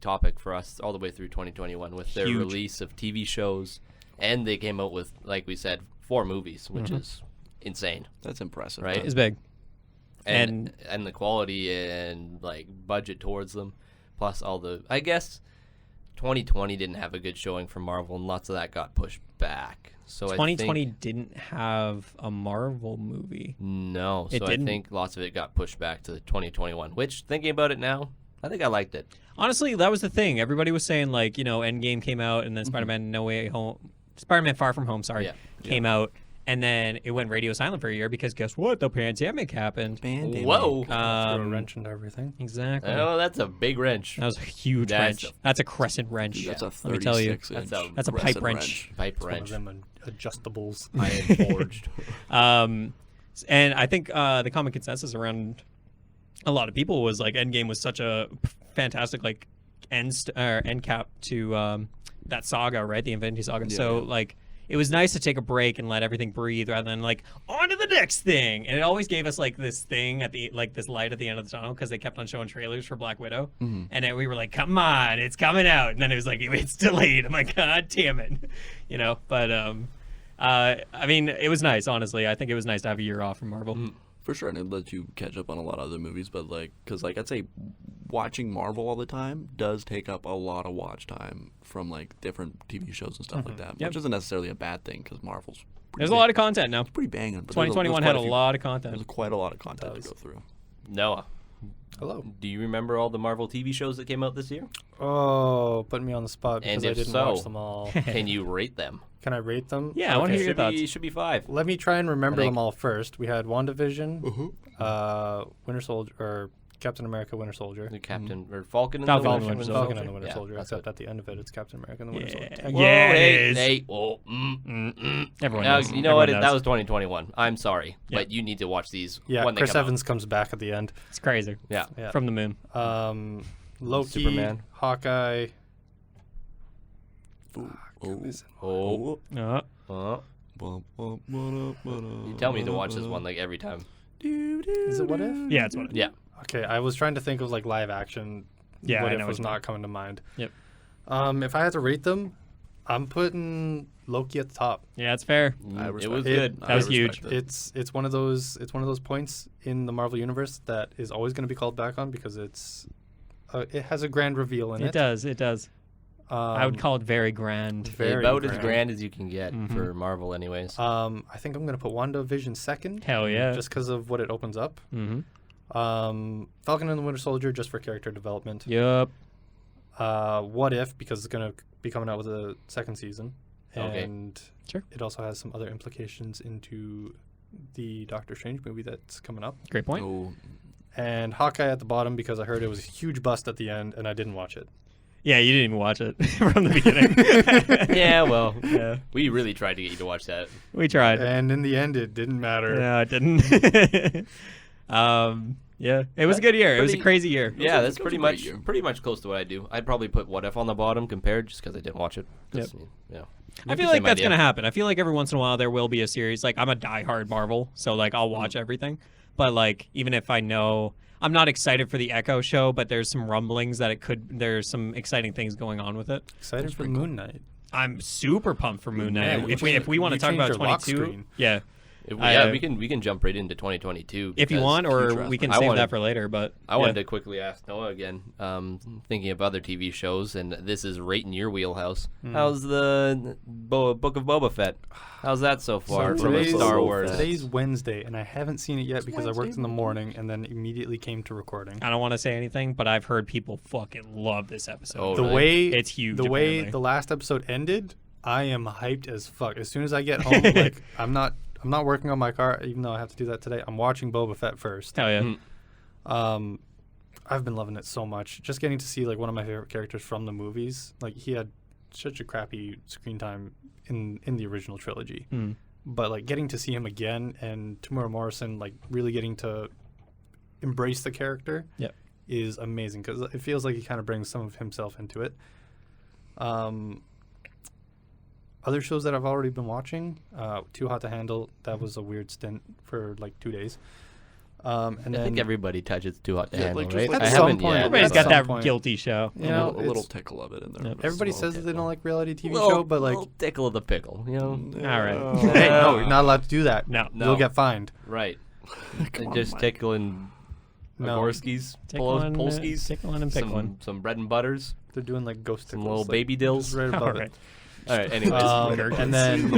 topic for us all the way through 2021 with their Huge. release of TV shows, and they came out with, like we said, 4 movies, which Mm-hmm. is insane, That's impressive. right? It's big. and the quality and like budget towards them, plus all the, I guess 2020 didn't have a good showing for Marvel, and lots of that got pushed back. So 2020 I think, didn't have a Marvel movie. no, It so didn't. I think lots of it got pushed back to 2021. Which, thinking about it now, I think I liked it. Honestly, that was the thing. Everybody was saying, like, Endgame came out, and then Spider-Man No Way Home, Spider-Man Far From Home, sorry, Yeah. came out, and then it went radio silent for a year because guess what? The pandemic happened. Band-Aid. Whoa, Throw a wrench into everything. Exactly. oh, that's a big wrench. That was a huge That's wrench. That's a crescent wrench. Dude, that's a Let me tell you. 36 That's a pipe crescent wrench. Pipe One of wrench. them adjustables. Iron forged. And I think the common consensus around a lot of people was like Endgame was such a fantastic like end cap to that saga, right? The Infinity Saga. Yeah, So yeah. like it was nice to take a break and let everything breathe rather than like on to the next thing. And it always gave us like this thing at the like this light at the end of the tunnel because they kept on showing trailers for Black Widow, and then we were like, come on, it's coming out, and then it was like it's delayed. I'm like, god damn it, But I mean, it was nice, honestly. I think it was nice to have a year off from Marvel. For sure, and it lets you catch up on a lot of other movies, but because I'd say watching Marvel all the time does take up a lot of watch time from like different TV shows and stuff like that, Yep. which isn't necessarily a bad thing because Marvel's There's a lot of content now. pretty banging. But 2021 had a lot of There's content. quite a lot of content to go through. Noah, Hello. do you remember all the Marvel TV shows that came out this year? Oh, put me on the spot because And I if didn't so- watch them all. Can you rate them? Can I rate them? Yeah, I want to hear your thoughts. Should be 5. Let me try and remember I think- them all first. We had WandaVision, Uh-huh. Winter Soldier, or Captain America, Winter Soldier. The Captain or Falcon and Falcon the and Winter Winter Soldier. Falcon and the Winter Yeah, Soldier, that's except it. at the end of it, it's Captain America and the Winter Soldier. Yeah. Whoa, Yeah, it hey, is. hey, oh, Everyone Now, knows. you know what? Everyone That knows. was 2021. I'm sorry, Yeah. but you need to watch these Yeah, when they Chris come Evans comes back at the end. It's crazy. out. Yeah. From the moon. Loki, Superman. Hawkeye. Oh. Yeah. Uh, You tell me to watch this one like every time. Is it What If? yeah, it's what. Yeah. Okay, I was trying to think of like live action. Yeah, What I If know was what you not coming to mind. Yep. If I had to rate them, I'm putting Loki at the top. Yeah, it's fair. It was it. good. That was huge. It's one of those points in the Marvel universe that is always going to be called back on because it has a grand reveal in it. It does. It does. I would call it very grand. very About as grand as you can get Mm-hmm. for Marvel, anyways. I think I'm going to put WandaVision second. Hell yeah. Just because of what it opens up. Mm-hmm. Falcon and the Winter Soldier just for character development. Yup. What If because it's going to be coming out with a second season. Okay. And Sure. it also has some other implications into the Doctor Strange movie that's coming up. Great point. Oh, And Hawkeye at the bottom because I heard it was a huge bust at the end and I didn't watch it. Yeah, you didn't even watch it from the beginning. Yeah, well, Yeah. we really tried to get you to watch that. We tried. And in the end, it didn't matter. No, it didn't. Yeah, it was a good year. It was a Pretty- crazy year. Yeah, a- that's it was pretty a great much year. pretty much close to what I do. I'd probably put What If on the bottom compared just because I didn't watch it. 'Cause, yeah. I feel like that's gonna happen. I feel like every once in a while there will be a series. Like I'm a diehard Marvel, so like I'll watch everything. But like even if I know I'm not excited for the Echo show, but there's some rumblings that there's some exciting things going on with it. Excited for Moon Knight. I'm super pumped for Moon Knight. Man, if we want to you talk changed about your lock 22, screen. yeah. Yeah, we can jump right into 2022. If you because want, or future we can I save wanted- that for later. But I yeah. wanted to quickly ask Noah again, thinking of other TV shows, and this is right in your wheelhouse. How's the Book of Boba Fett? How's that so far from today's- Star Wars? Today's Wednesday, and I haven't seen it yet because I worked in the morning and then immediately came to recording. I don't want to say anything, but I've heard people fucking love this episode. Oh, The really? way It's huge, The way apparently. the last episode ended, I am hyped as fuck. As soon as I get home, like I'm not working on my car, even though I have to do that today. I'm watching Boba Fett first. Hell yeah. I've been loving it so much. Just getting to see like one of my favorite characters from the movies. Like he had such a crappy screen time in the original trilogy, but like getting to see him again and Tamura Morrison like really getting to embrace the character Yep. is amazing because it feels like he kind of brings some of himself into it. Other shows that I've already been watching, Too Hot to Handle. That was a weird stint for like 2 days. And I then think everybody touches Too Hot to Yeah, Handle, like, just right? like I at some haven't point. yet. Everybody's At got some that point. guilty show. you know, a little it's- tickle of it in there. Yep. everybody Just a says that little they don't tickle. like reality TV Little- show, but like, little tickle of the pickle, you know? All right. hey, no, you're not allowed to do that. No. You'll get fined. Right. Come on, Just Mike. tickling No. Agorskis, Polskis, tickling and pickling. some bread and butters, They're doing like ghost some tickles, little like, baby dills. just right All above right. it. All right, anyways. And then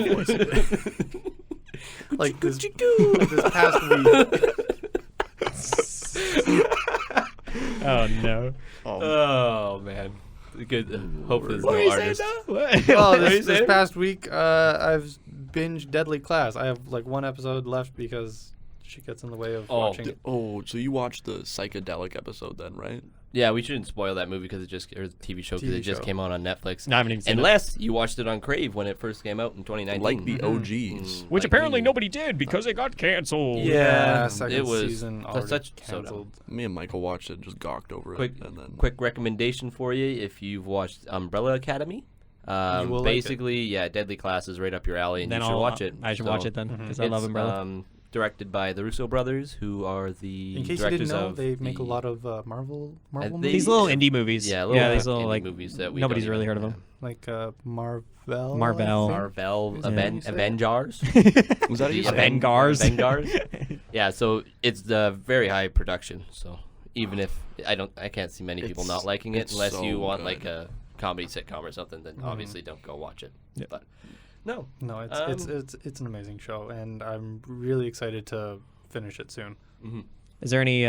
like this past week, Oh no. Oh, man. Good. Hope there's no What are you artist. saying now? well, What are you this saying? past week, I've binged Deadly Class. I have like one episode left because she gets in the way of watching it. Oh, so you watched the psychedelic episode then, right? Yeah, we shouldn't spoil that movie because it just, or the TV show because TV it just show. came out on Netflix. No, I haven't even seen it. Unless you watched it on Crave when it first came out in 2019. Like the OGs. Which Like apparently the- nobody did because it got canceled. Yeah, second it was season already such canceled. Me and Michael watched it, just gawked over Quick, it, and then quick recommendation for you if you've watched Umbrella Academy. You will like it. Basically, yeah, Deadly Class is right up your alley, and Then you should I'll watch it. I should So, watch it then because I love it's, Umbrella. Directed by the Russo brothers, who are the In case you directors didn't know, of they make a the- lot of Marvel they- movies, These little indie movies. Yeah, these little indie like movies that we nobody's don't really even- heard of them. like Marvel. Marvel. Marvel Is that how you say it? Avengers. was that The you Avengars. Avengars. Yeah, so it's the very high production. So even if I can't see many people It's- not liking it it's unless so you want good. like a comedy sitcom or something. Then obviously don't go watch it. Yep. But No. No, it's an amazing show, and I'm really excited to finish it soon. Mm-hmm. Is there any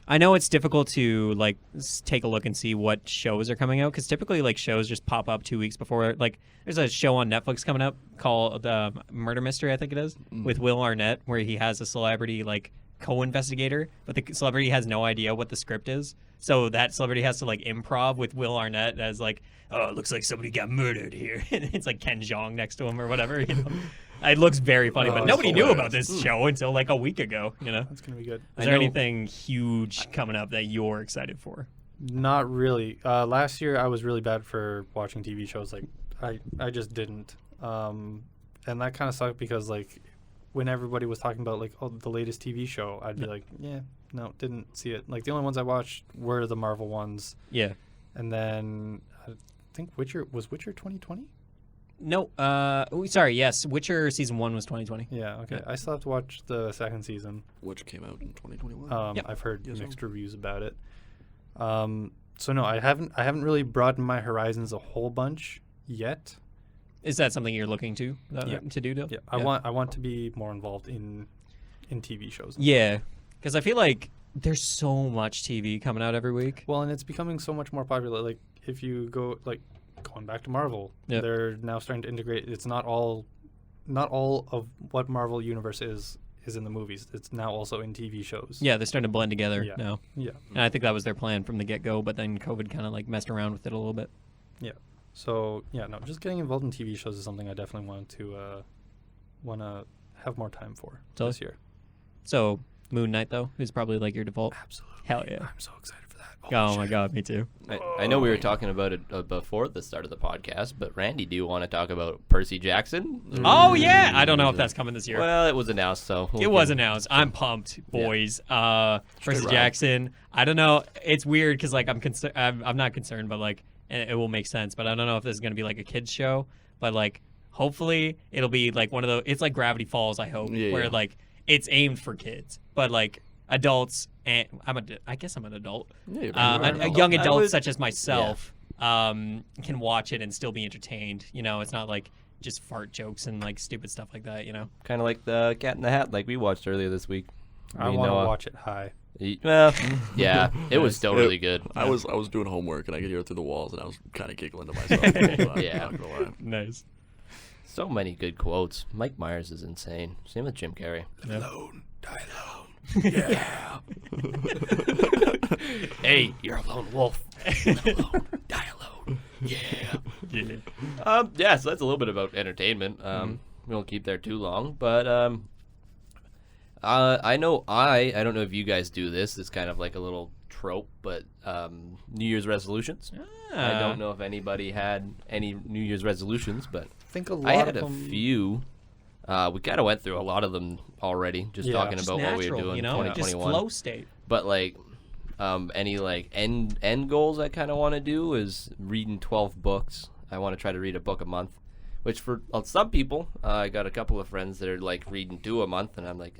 I know it's difficult to like take a look and see what shows are coming out because typically like shows just pop up 2 weeks before. Like there's a show on Netflix coming up called Murder Mystery, I think it is, with Will Arnett, where he has a celebrity like co-investigator, but the celebrity has no idea what the script is. So that celebrity has to like improv with Will Arnett as like, oh, it looks like somebody got murdered here. And it's like Ken Jeong next to him or whatever. You know? It looks very funny, but nobody knew about this show until like a week ago. You know, That's gonna be good. is there anything huge coming up that you're excited for? Not really. Last year I was really bad for watching TV shows. Like I just didn't. And that kind of sucked because like when everybody was talking about like the latest TV show, I'd be like, yeah, no, didn't see it. Like the only ones I watched were the Marvel ones. Yeah. And then I think Witcher 2020? No. Sorry. Yes. Witcher season 1 was 2020. Yeah. Okay. Yeah. I still have to watch the second season. Which came out in 2021. Yep. I've heard Yes, mixed reviews about it. So no, I haven't really broadened my horizons a whole bunch yet. Is that something you're looking to do? Dil? Yeah. I want to be more involved in TV shows. Yeah, because I feel like there's so much TV coming out every week. Well, and it's becoming so much more popular. Like if you go going back to Marvel, they're now starting to integrate. It's not all of what Marvel universe is in the movies. It's now also in TV shows. Yeah, they're starting to blend together Yeah. now. Yeah. And I think that was their plan from the get-go, but then COVID kind of like messed around with it a little bit. Yeah. So yeah, no, just getting involved in TV shows is something I definitely want to have more time for Totally. this year. So Moon Knight though is probably like your default. Absolutely. Hell yeah. I'm so excited for that. Oh my god, me too. I know we were talking about it before the start of the podcast, but Randy, do you want to talk about Percy Jackson? Oh yeah, I don't know if that's coming this year. Well, it was announced, so It was announced. I'm pumped, boys. Percy Jackson. I don't know. It's weird because like I'm not concerned, but like it will make sense. But I don't know if this is gonna be like a kids show. But like hopefully it'll be like one of those. It's like Gravity Falls. I hope where like it's aimed for kids, but like adults. And I guess I'm an adult. Yeah, A young adult such as myself can watch it and still be entertained. You know, it's not like just fart jokes and like stupid stuff like that. You know, kind of like the Cat in the Hat, like we watched earlier this week. I want to watch it high. Well, yeah, it was still really good. I was doing homework and I could hear it through the walls and I was kind of giggling to myself. Yeah. Not gonna lie. nice. So many good quotes. Mike Myers is insane. Same with Jim Carrey. Live alone, die alone. Yeah. Hey, you're a lone wolf. Live alone, die alone. Yeah. Yeah, so that's a little bit about entertainment. We won't keep there too long, but I know I don't know if you guys do this. It's kind of like a little trope, but New Year's resolutions. I don't know if anybody had any New Year's resolutions, but I think a lot I had of a them. few. We kind of went through a lot of them already, just talking Just about natural, what we were doing you in know, just 2021. flow state. But like, any like end goals I kind of want to do is reading 12 books. I want to try to read a book a month, which for some people, I got a couple of friends that are like reading 2 a month, and I'm like,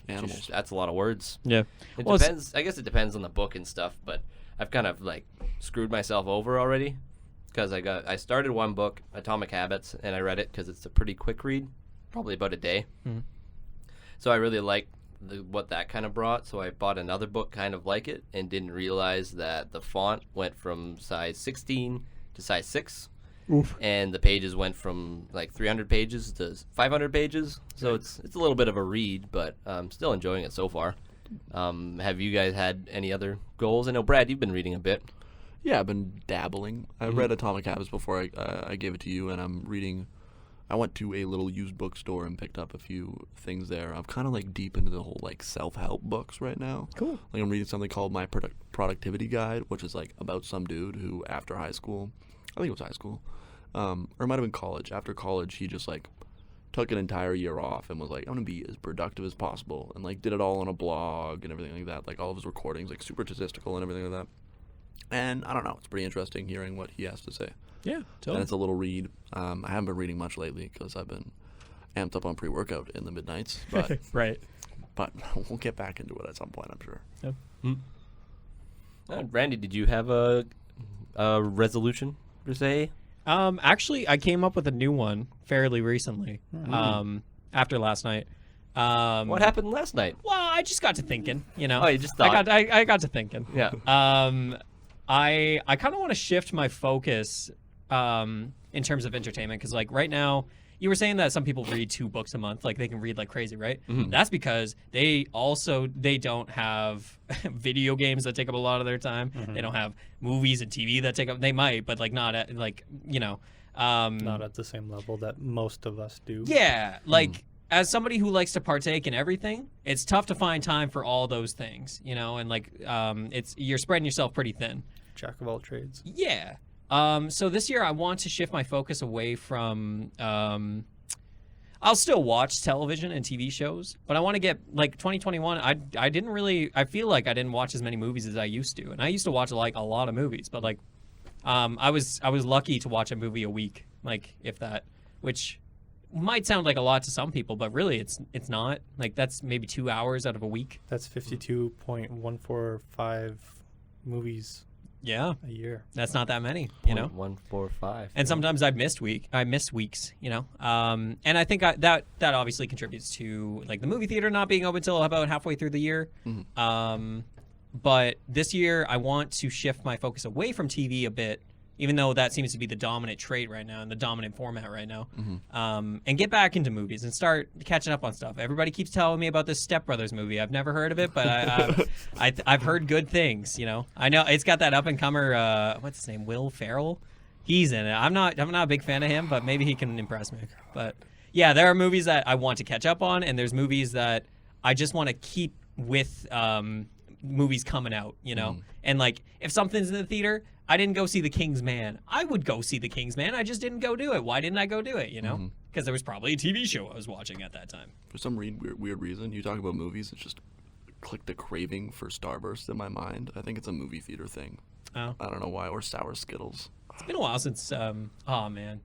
Animals. that's a lot of words. Yeah. It Well, depends. I guess it depends on the book and stuff, but I've kind of like screwed myself over already because I started one book, Atomic Habits, and I read it because it's a pretty quick read, probably about a day. Mhm. So I really liked what that kind of brought. So I bought another book kind of like it and didn't realize that the font went from size 16 to size 6. Oof. And the pages went from like 300 pages to 500 pages. So it's a little bit of a read, but I'm still enjoying it so far. Have you guys had any other goals? I know, Brad, you've been reading a bit. Yeah, I've been dabbling. I read Atomic Habits before I gave it to you, and I'm reading. I went to a little used bookstore and picked up a few things there. I'm kind of like deep into the whole like self-help books right now. Cool. Like I'm reading something called My Productivity Guide, which is like about some dude who after high school, I think it was high school, or it might have been college. After college, he just like took an entire year off and was like, I'm gonna be as productive as possible, and like did it all on a blog and everything like that. Like all of his recordings, like super statistical and everything like that. And I don't know, it's pretty interesting hearing what he has to say. Yeah, And totally. it's a little read. I haven't been reading much lately because I've been amped up on pre-workout in the midnights. But right. but we'll get back into it at some point, I'm sure. Randy, did you have a resolution per se? Actually, I came up with a new one fairly recently. After last night. What happened last night? Well, I just got to thinking. You know. Oh, you just thought. I got to thinking. Yeah. I kind of want to shift my focus in terms of entertainment because, like, right now, you were saying that some people read 2 books a month, like they can read like crazy, right? Mm-hmm. That's because they don't have video games that take up a lot of their time. Mm-hmm. They don't have movies and TV that take up. They might, but like not at like Not at the same level that most of us do. Yeah, like. As somebody who likes to partake in everything, it's tough to find time for all those things, you know, and like you're spreading yourself pretty thin. Jack of all trades. Yeah. So this year I want to shift my focus away from I'll still watch television and TV shows, but I want to get like 2021 I feel like I didn't watch as many movies as I used to. And I used to watch like a lot of movies, but like I was lucky to watch a movie a week, like if that, which might sound like a lot to some people, but really it's not. Like that's maybe 2 hours out of a week. That's 52.145 movies Yeah, a year. that's not that many, you know. 145. And sometimes I miss weeks, you know. And I think that obviously contributes to like the movie theater not being open until about halfway through the year. But this year I want to shift my focus away from TV a bit, even though that seems to be the dominant trait right now and the dominant format right now, and get back into movies and start catching up on stuff. Everybody keeps telling me about this Step Brothers movie. I've never heard of it, but I've heard good things. You know, I know it's got that up and comer. What's his name? Will Ferrell. He's in it. I'm not a big fan of him, but maybe he can impress me. But yeah, there are movies that I want to catch up on, and there's movies that I just want to keep with movies coming out. You know, and like if something's in the theater. I didn't go see The King's Man. I would go see The King's Man. I just didn't go do it. Why didn't I go do it, you know? Because there was probably a TV show I was watching at that time. For some weird reason, you talk about movies, it's just clicked a craving for Starburst in my mind. I think it's a movie theater thing. Oh. I don't know why. Or Sour Skittles. It's been a while since, oh, man.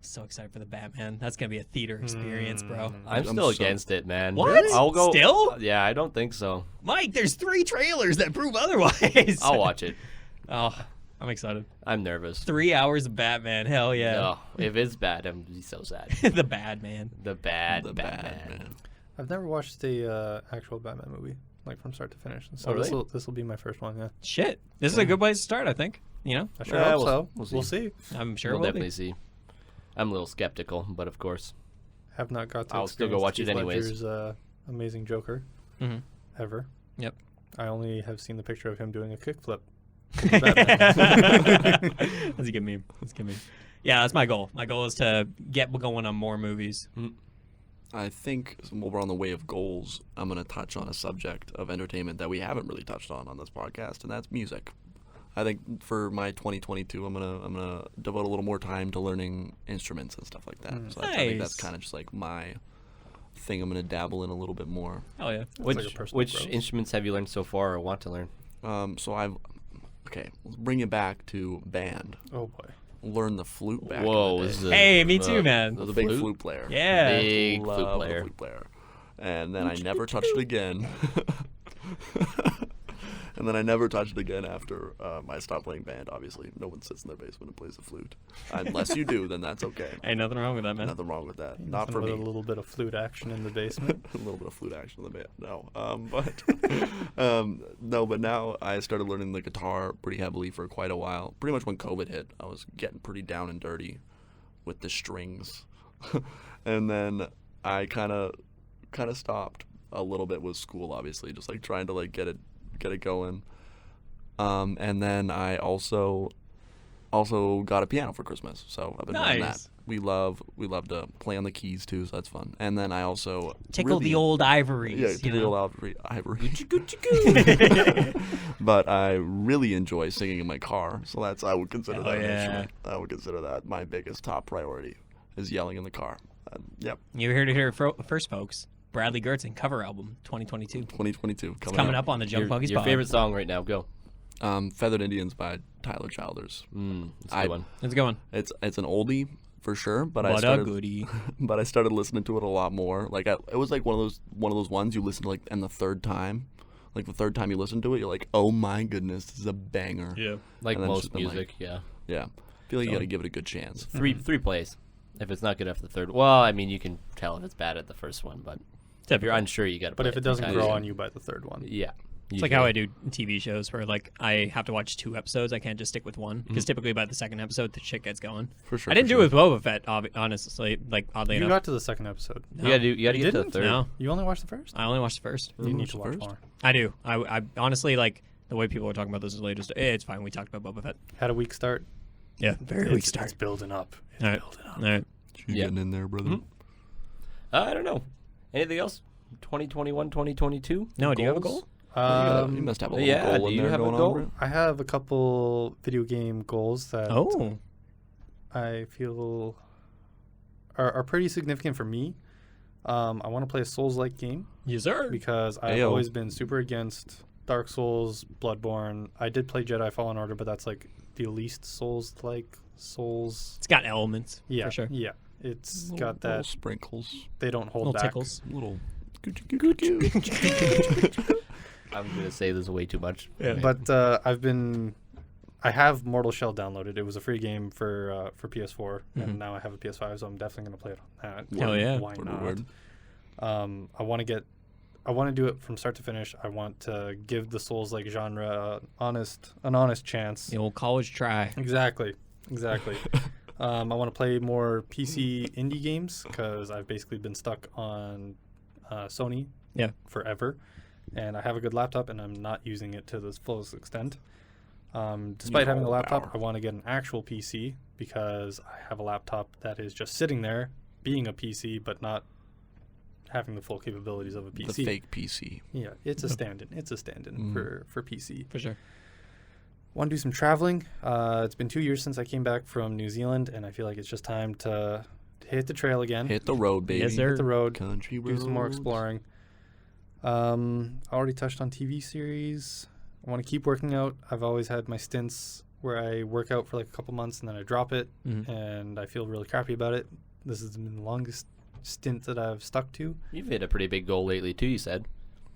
So excited for the Batman. That's going to be a theater experience, bro. I'm still against it, man. What? I'll go. Still? Yeah, I don't think so. Mike, there's 3 trailers that prove otherwise. I'll watch it. Oh, I'm excited. I'm nervous. 3 hours of Batman. Hell yeah. No, if it's bad, I'm be so sad. The bad man. The bad Batman. I've never watched a actual Batman movie, like from start to finish. So really? this will be my first one. Yeah. Shit. This is a good place to start, I think. You know? I sure Yeah, hope we'll so. We'll see. I'm sure We'll it will definitely be. see. I'm a little skeptical, but of course. Have not got to I'll still go experience watch it Heath anyways. Ledger's, Amazing Joker Mhm. ever. Yep. I only have seen the picture of him doing a kickflip. That's a good meme. That's a good meme. Yeah, that's my goal. My goal is to get going on more movies. I think while we're on the way of goals, I'm going to touch on a subject of entertainment that we haven't really touched on this podcast, and that's music. I think for my 2022, I'm gonna devote a little more time to learning instruments and stuff like that. So I think that's Nice. kind of just like my thing. I'm gonna dabble in a little bit more. Oh yeah. like a Which personal growth. instruments have you learned so far or want to learn? So let's bring it back to band. Oh boy. Learn the flute back. Whoa, in the this day. is a- Hey, me too, man. I was a big flute player. Yeah. Big Love flute the player. flute player. And then I never touched it again. And then I never touched it again after I stopped playing band. Obviously, no one sits in their basement and plays the flute. Unless you do, then that's okay. Ain't nothing wrong with that, man. Nothing wrong with that. Not Nothing for but me. a little bit of flute action in the basement. A little bit of flute action in the band. No, no, but now I started learning the guitar pretty heavily for quite a while. Pretty much when COVID hit, I was getting pretty down and dirty with the strings, and then I kind of stopped a little bit with school, obviously, just like trying to like get it going. And then I also got a piano for Christmas, so I've been doing that. Nice. We love to play on the keys too, so that's fun. And then I also Tickle really, the old ivories. yeah, you tickle the know? old ivory. But I really enjoy singing in my car, so I would consider that an yeah. instrument. I would consider that my biggest top priority is yelling in the car. Yep, You heard it here first, folks. Bradley Gertzen cover album 2022. 2022 Coming up on the Jump Buggies Your pod. favorite song right now? Go. Feathered Indians by Tyler Childers. That's a good one. Let's go on. It's an oldie for sure, but I What a started goodie. but I started listening to it a lot more. Like it was like one of those ones you listen to like and the third time you listen to it, you're like, oh my goodness, this is a banger. Yeah. Like And then it's most just been, like, music, yeah. Yeah. feel like you got to give it a good chance. Three plays. If it's not good after the third, well, I mean, you can tell if it's bad at the first one, but if you're unsure, you got to. But if it doesn't grow on you by the third one, yeah. It's like how I do TV shows where like I have to watch 2 episodes. I can't just stick with one because typically by the second episode the shit gets going. For sure. I didn't do it with Boba Fett, honestly. Like oddly you enough. got to the second episode. You got to get to the third. No, You only watched the first. I only watched the first. You need to the watch first? more. I do. I honestly like the way people are talking about this is latest. It's fine. We talked about Boba Fett. Had a weak start. Yeah, very weak start. It's building up. It's All right. building up. All right. You getting in there, brother? I don't know. Anything else? 2021, 2022? No, do you have a Goals? goal? You must have a little goal do in you there have a going goal? on, bro. I have a couple video game goals that I feel are pretty significant for me. I want to play a Souls-like game Yes, sir. because I've Ayo. always been super against Dark Souls, Bloodborne. I did play Jedi Fallen Order, but that's like the least Souls-like Souls. It's got elements. Yeah, for sure. Yeah, it's Little- got little that. sprinkles, They don't hold Little back. tickles. little. I'm going to say this way too much. Yeah. But I have Mortal Shell downloaded. It was a free game for PS4, and now I have a PS5, so I'm definitely gonna play it on that. Hell yeah. Why Word, not? word. I want to do it from start to finish. I want to give the Souls-like genre an honest chance. The old college try. Exactly. I want to play more PC indie games because I've basically been stuck on Sony forever, and I have a good laptop, and I'm not using it to the fullest extent. Despite having a laptop, I want to get an actual PC because I have a laptop that is just sitting there being a PC, but not having the full capabilities of a PC. The fake PC. Yeah, it's a stand-in. It's a stand-in for PC. For sure. Want to do some traveling. It's been 2 years since I came back from New Zealand, and I feel like it's just time to hit the trail again. Hit the road, baby. Yes, sir. Hit the road. Country Do some more roads. exploring. I already touched on TV series. I want to keep working out. I've always had my stints where I work out for like a couple months and then I drop it, and I feel really crappy about it. This has been the longest stint that I've stuck to. You've hit a pretty big goal lately, too, you said.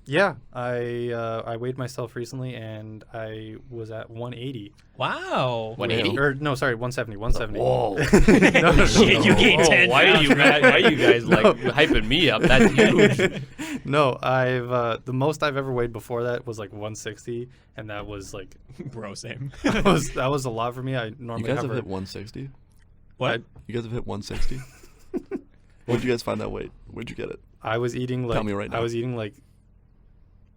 Yeah, I weighed myself recently and I was at 180. Wow. 180? Or no, sorry, 170. 170. Whoa. No, Shit, you gained 10 Why are pounds. you guys like hyping me up? That's huge. No, I've the most I've ever weighed before that was like 160, and that was like Bro, same. that was a lot for me. I You normally guys have hover. hit 160? What? You guys have hit 160? Where'd you guys find that weight? Where'd you get it? I was eating like Tell me right now. I was eating like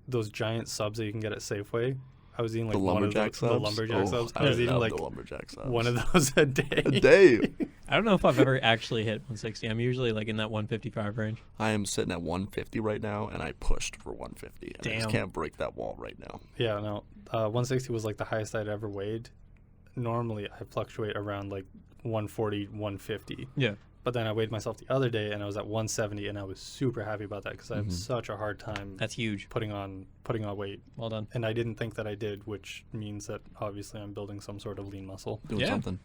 those giant subs that you can get at Safeway. I was eating like The lumberjack the subs? lumberjack subs. I I was eating love like the lumberjack subs. one of those a day. A day. I don't know if I've ever actually hit 160. I'm usually like in that 155 range. I am sitting at 150 right now, and I pushed for 150. And I just Damn. can't break that wall right now. Yeah, no. 160 was like the highest I'd ever weighed. Normally, I fluctuate around like 140, 150. Yeah. But then I weighed myself the other day, and I was at 170, and I was super happy about that because I have such a hard time That's huge. putting on weight. Well done. And I didn't think that I did, which means that obviously I'm building some sort of lean muscle. Doing Yeah. something.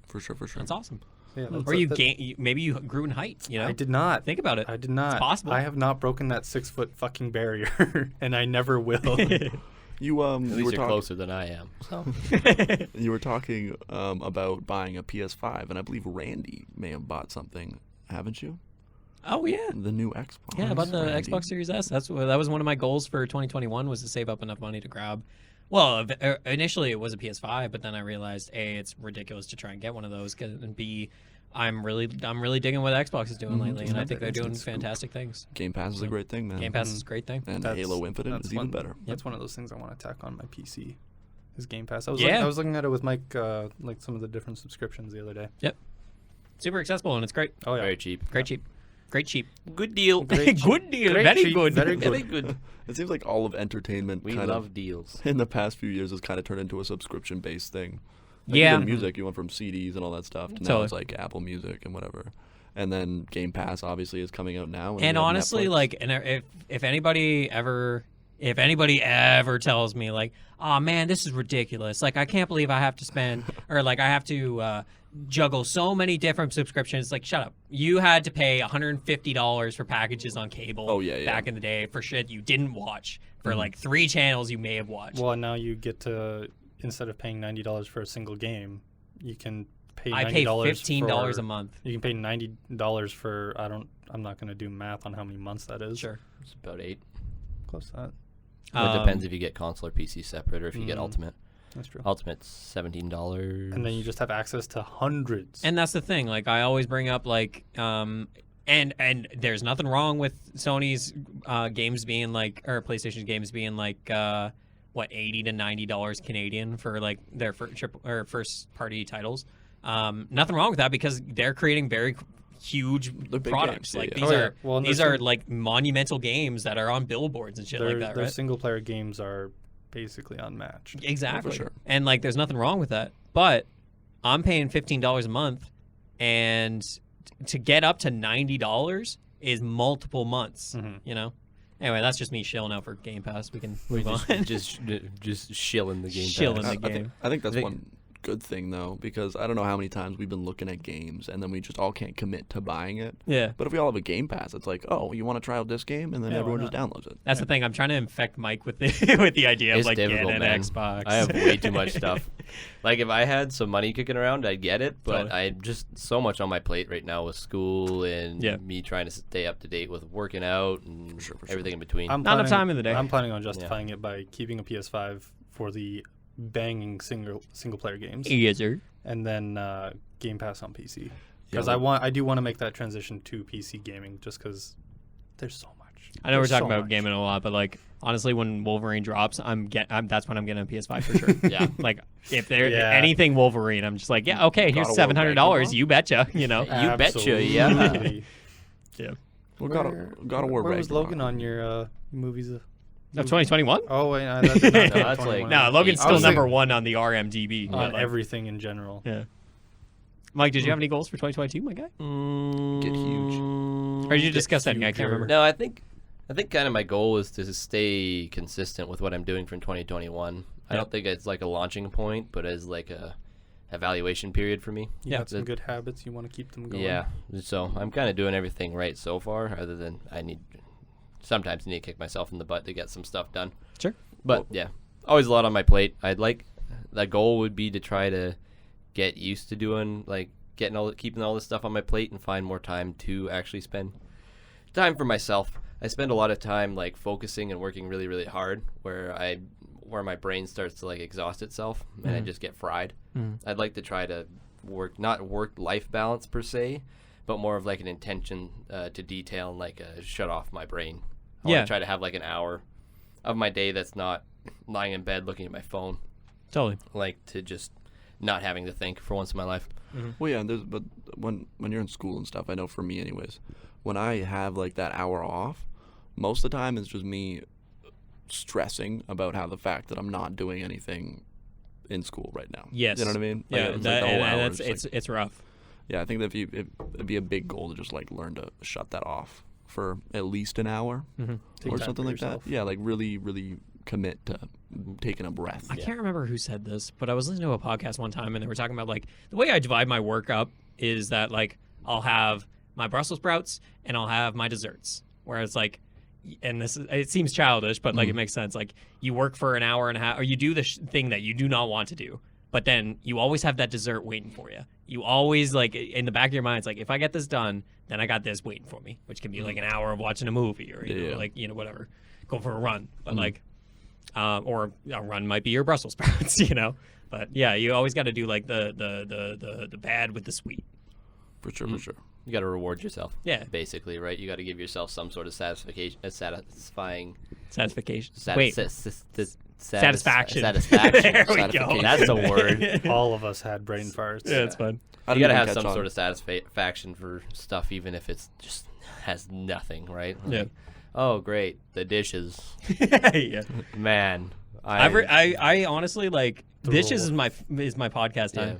For sure, for sure. That's awesome. Yeah, Or you gain. Maybe you grew in height. You know. I did not. Think about it. I did not. It's possible. I have not broken that 6 foot fucking barrier, and I never will. You At you least were you're talking. closer than I am. So. You were talking about buying a PS5, and I believe Randy may have bought something, haven't you? Oh yeah. The new Xbox. Yeah, about the Randy. Xbox Series S. That was one of my goals for 2021 was to save up enough money to grab. Well, initially it was a PS5, but then I realized A, it's ridiculous to try and get one of those, and B, I'm really digging what Xbox is doing lately, and I think they're doing fantastic things. Game Pass is a great thing, man. Game Pass is a great thing. And That's- Halo Infinite that's is even one- better. That's one of those things I want to tack on my PC. Is Game Pass. I Yeah. was looking at it with Mike, like some of the different subscriptions the other day. Super accessible, and it's great. Oh yeah. Very cheap. Great cheap. Great cheap. Good deal. Great Good deal. Great Very cheap, good. very good. Very good. It seems like all of entertainment We kind love of deals. in the past few years has kind of turned into a subscription-based thing. Like Yeah. even music, you went from CDs and all that stuff to now Totally. it's like Apple Music and whatever. And then Game Pass obviously is coming out now. And we have honestly, Netflix. like, and if anybody ever tells me like, oh man, this is ridiculous, like I can't believe I have to spend or like I have to juggle so many different subscriptions, like shut up. You had to pay $150 for packages on cable Oh, yeah, yeah. back in the day for shit you didn't watch, for like 3 channels you may have watched. Well, and now you get to, instead of paying $90 for a single game, you can pay I pay $90 $15 for, a month. You can pay $90 for I'm not going to do math on how many months that is. Sure. It's about 8. Close to that. It depends if you get console or PC separate, or if you get Ultimate. That's true. Ultimate's $17. And then you just have access to hundreds. And that's the thing. Like I always bring up, like, and there's nothing wrong with Sony's games being like, or PlayStation's games being like, what, $80 to $90 Canadian for like their first party titles. Nothing wrong with that because they're creating very huge They're big products. games, Like yeah. these are like monumental games that are on billboards and shit like that. Their Right? single player games are basically unmatched. Exactly. For sure. And like there's nothing wrong with that. But I'm paying $15 a month, and to get up to $90 is multiple months. You know. Anyway, that's just me shilling out for Game Pass. We can move on. just shilling the game. Shilling Pass. the game. I think that's one good thing though, because I don't know how many times we've been looking at games and then we just all can't commit to buying it. Yeah. But if we all have a Game Pass, it's like, oh, you want to try out this game, and then Yeah, everyone why just downloads it. That's the thing. I'm trying to infect Mike with the with the idea of It's like difficult, getting man. an Xbox. I have way too much stuff. Like if I had some money kicking around, I'd get it. But Totally. I just so much on my plate right now with school and Yeah. me trying to stay up to date with working out and For sure. everything in between. Not enough time in the day. I'm planning on justifying it by keeping a PS5 for the banging single player games, Yes, sir. and then Game Pass on PC. Because Yeah, I do want to make that transition to PC gaming, just because there's so much. I know we're There's talking so about much. gaming a lot, but like honestly, when Wolverine drops, that's when I'm getting a PS5 for sure. Yeah. Like if there's Yeah. anything Wolverine, I'm just like, yeah, okay, here's God of War $700. Ragnarok? You betcha. You know. You betcha, yeah. Absolutely. Yeah. Well, God of War Where was Ragnarok. Logan on your movies? Of 2021? Oh wait, no, that's not that's 2021. like- No, Logan's I still was number thinking- one on the RMDB. on like, everything in general. Yeah. Mike, did you have any goals for 2022, my guy? Get huge. Or did you discuss that? I can't remember. No, I think kind of my goal is to stay consistent with what I'm doing from 2021. I Yeah. don't think it's like a launching point, but as like a evaluation period for me. You Yeah. got some good habits. You want to keep them going. Yeah. So I'm kind of doing everything right so far, other than sometimes need to kick myself in the butt to get some stuff done. Sure. But yeah, always a lot on my plate. The goal would be to try to get used to doing keeping all this stuff on my plate and find more time to actually spend time for myself. I spend a lot of time like focusing and working really, really hard where my brain starts to like exhaust itself and I just get fried. I'd like to try to not work-life balance per se, but more of like an intention to detail and like shut off my brain. I want to try to have like an hour of my day that's not lying in bed looking at my phone. Totally. Like to just not having to think for once in my life. Well, yeah, but when you're in school and stuff, I know for me anyways, when I have like that hour off, most of the time it's just me stressing about how the fact that I'm not doing anything in school right now. Yes. You know what I mean? Like, Yeah, it's like the whole hour that's is like- it's rough. yeah, I think that it'd be a big goal to just like learn to shut that off for at least an hour Take or time something for like yourself. that. Yeah, like really, really commit to taking a breath. I can't remember who said this, but I was listening to a podcast one time and they were talking about like the way I divide my work up is that like I'll have my Brussels sprouts and I'll have my desserts. Whereas like, and it seems childish, but like it makes sense. Like you work for an hour and a half, or you do the thing that you do not want to do, but then you always have that dessert waiting for you. You always like in the back of your mind, it's like if I get this done, then I got this waiting for me, which can be like an hour of watching a movie or you know, like whatever, go for a run, but like. Or a run might be your Brussels sprouts, you know. But yeah, you always got to do like the bad with the sweet. For sure, for sure. You got to reward yourself. Yeah. Basically, right? You got to give yourself some sort of satisfaction. Satisfaction. Satisfaction. Satisfaction. Satisfaction. There we go. Satisfaction. That's the word. All of us had brain farts. Yeah, it's fun. I You didn't got to even have catch some on. sort of satisfaction for stuff, even if it's just has nothing, right? Yeah. Like, oh, great. The dishes. Yeah. Man. I honestly like The dishes reward. is my podcast time. Yeah.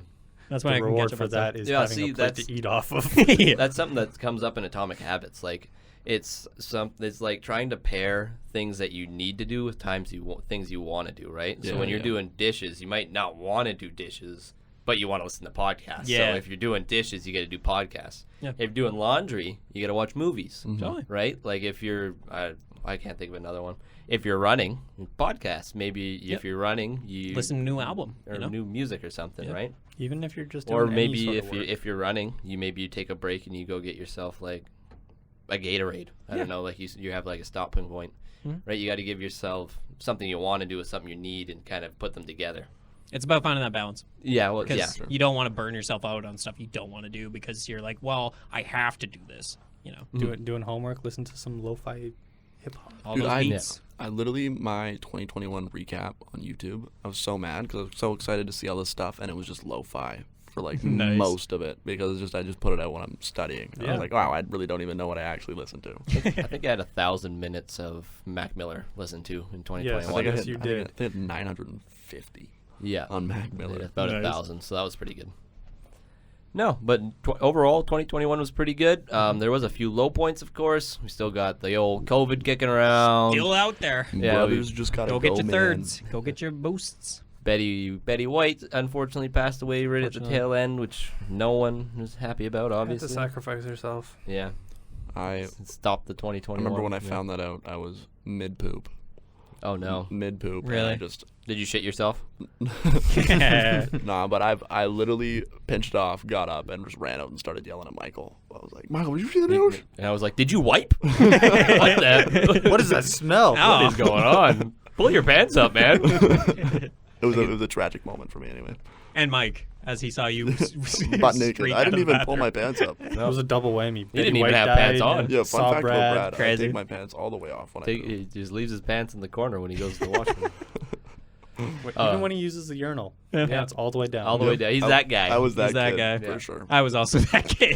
That's when The I can reward catch up for on stuff. that is Yeah, having see, a plate that's- to eat off of. Yeah. That's something that comes up in Atomic Habits. Like it's like trying to pair things that you need to do with things you want to do, right? So Yeah, when you're yeah. doing dishes, you might not want to do dishes, but you want to listen to podcasts. Yeah. So if you're doing dishes, you got to do podcasts. Yeah. If you're doing laundry, you got to watch movies. Totally. Right? Like if you're I can't think of another one. If you're running, podcasts. Maybe if you're running, you listen to a new album or new music or something, right? Even if you're just doing Or any maybe sort if of you work. if you're running, you take a break and you go get yourself like a Gatorade. I don't know, like you have like a stopping point, right? You got to give yourself something you want to do with something you need and kind of put them together. It's about finding that balance. Yeah, well, Because you don't want to burn yourself out on stuff you don't want to do because you're like, well, I have to do this. You know, doing homework, listen to some lo-fi hip hop. all Dude, those beats. I literally, my 2021 recap on YouTube, I was so mad because I was so excited to see all this stuff, and it was just lo-fi for like Nice. most of it because I just put it out when I'm studying. I Yeah. was like, wow, I really don't even know what I actually listened to. I think I had 1,000 minutes of Mac Miller listened to in 2021. Yes, I guess you I did. think I had 950 Yeah, on Mac Miller. about Nice. 1,000, so that was pretty good. No, but overall, 2021 was pretty good. There was a few low points, of course. We still got the old COVID kicking around. Still out there. Yeah, Brothers just gotta Go get your man. thirds. Go get your boosts. Betty White unfortunately passed away right at the tail end, which no one was happy about, Had to obviously. sacrifice herself. Yeah, I stopped the 2021. remember when I yeah. found that out, I was mid-poop. Oh no! Mid-poop. and Really? I just... Did you shit yourself? Nah, but I literally pinched off, got up, and just ran out and started yelling at Michael. I was like, Michael, did you see the news? And I was like, "Did you wipe? What the? What is that smell? What is going on? Pull your pants up, man." It was a tragic moment for me anyway. And Mike, as he saw you Butt naked. streak I out didn't of the even pull my bathroom. pants up. It was a double whammy. He didn't Betty even White have pants died, on. and Yeah, fun saw fact Brad. about Brad, I Crazy. take my pants all the way off when I poop. He just leaves his pants in the corner when he goes to the washroom. Even when he uses the urinal. Yeah. It's all the way down. All the way down. He's that guy. I was that He's that kid, guy. for Yeah. sure. I was also that kid.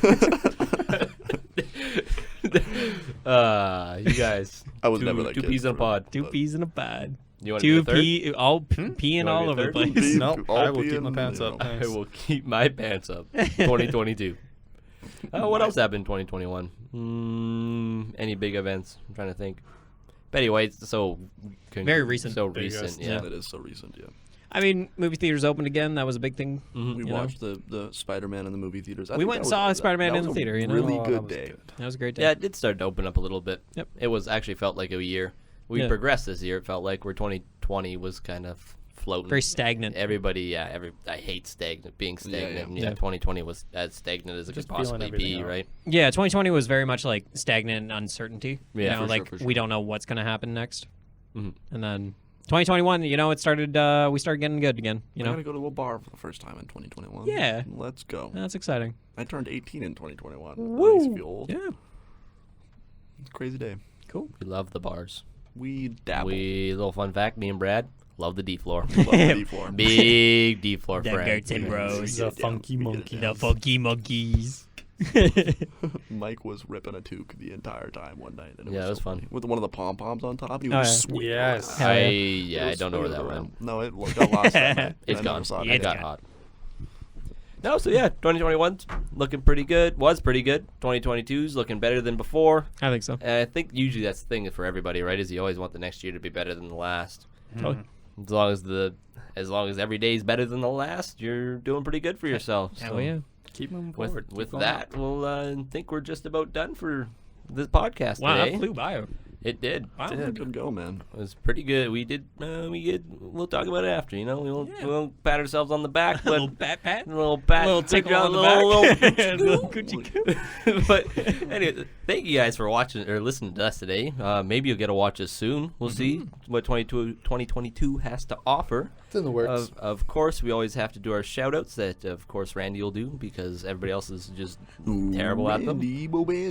You guys. I was never that two kid, peas in a for- pod. 2 peas in a pod. You want to be Two a third? pee, all peeing You wanna all be a over the third? place. Pee- No, all I will pee keep my and, pants you up. know. I Thanks. will keep my pants up. 2022. What else happened in 2021? Any big events? I'm trying to think. Betty White's Very recent. So There you go. recent, Yeah, yeah. that is so recent, yeah. I mean, movie theaters opened again. That was a big thing. We You know? watched the Spider-Man in the movie theaters. I We think went and that saw was- Spider-Man that in was the a theater, you know? Really Oh, good that was day. good. That was a great day. Yeah, it did start to open up a little bit. Yep. It was actually felt like a year. We Yeah. progressed this year. It felt like where 2020 was kind of floating. Very stagnant. Everybody, I hate being stagnant. yeah. And, Yeah. 2020 was as stagnant as it Just could feeling possibly everything be, out. right? Yeah, 2020 was very much like stagnant and uncertainty. Yeah, you know, for sure, like for sure. we don't know what's going to happen next. Mhm. And then 2021, you know, it started. We started getting good again. You I'm know, gonna go to a bar for the first time in 2021. Yeah. Let's go. that's exciting. I turned 18 in 2021. Woo. At least feel old. Yeah, It's a crazy day. cool. We love the bars. We dabble. Little fun fact, me and Brad love the D floor. Love the D floor. Big D floor The friend. Gertz and Bros. The funky monkey. The funky monkeys. Mike was ripping a toque the entire time one night. And Yeah, it was so fun. funny. With one of the pom-poms on top. He Oh, was yeah. swinging Yes. around. Hell yeah. It I was don't know where swinging that around. went. No, it got lost that night. It's I never gone. saw it It again. got hot. No, so yeah, 2021's looking pretty good. Was pretty good. 2022's looking better than before. I think so. And I think usually that's the thing for everybody, right? Is you always want the next year to be better than the last. Totally. As long as every day is better than the last, you're doing pretty good for yourself. Hell So yeah. Keep moving forward. With Keep going that, up. we'll think we're just about done for this podcast Wow, today. that flew by. It did. Wow. It was a good go, man. It was pretty good. We'll talk about it after. You know, Yeah. we'll pat ourselves on the back, A but little pat. a little pat, Little take tickle a on the back. Little coochie. But anyway, thank you guys for watching or listening to us today. Maybe you'll get to watch us soon. We'll see what 2022 has to offer. It's in the works. Of course, we always have to do our shout outs that, of course, Randy will do because everybody else is just terrible at them.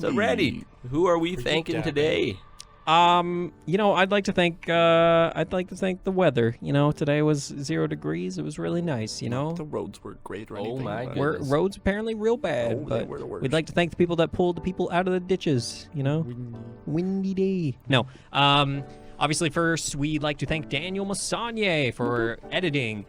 So, Randy, who are we thanking dabbing. today? You know, I'd like to thank the weather. You know, today was 0 degrees. It was really nice. You know, The roads were great or Oh anything. my but- goodness. roads apparently real bad, Oh, they but were the worst. we'd like to thank the people that pulled the people out of the ditches. You know, windy day. No, obviously first we'd like to thank Daniel Mosionier for editing,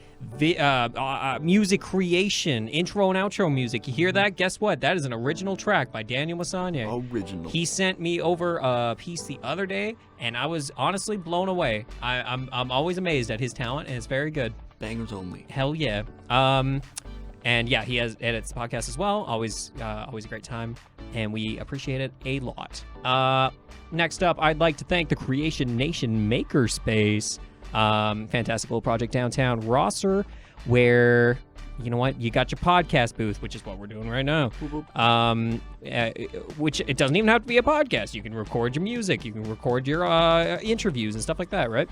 music creation, intro and outro music. You hear that? Guess what? That is an original track by Daniel Mosionier. Original. He sent me over a piece the other day, and I was honestly blown away. I'm always amazed at his talent, and it's very good. Bangers only. Hell yeah. And yeah, he edits the podcast as well. Always a great time, and we appreciate it a lot. Next up, I'd like to thank the Creation Nation Makerspace. Fantastic little project downtown Rosser, where, you know what, you got your podcast booth, which is what we're doing right now. Which it doesn't even have to be a podcast. You can record your music, you can record your interviews and stuff like that, right?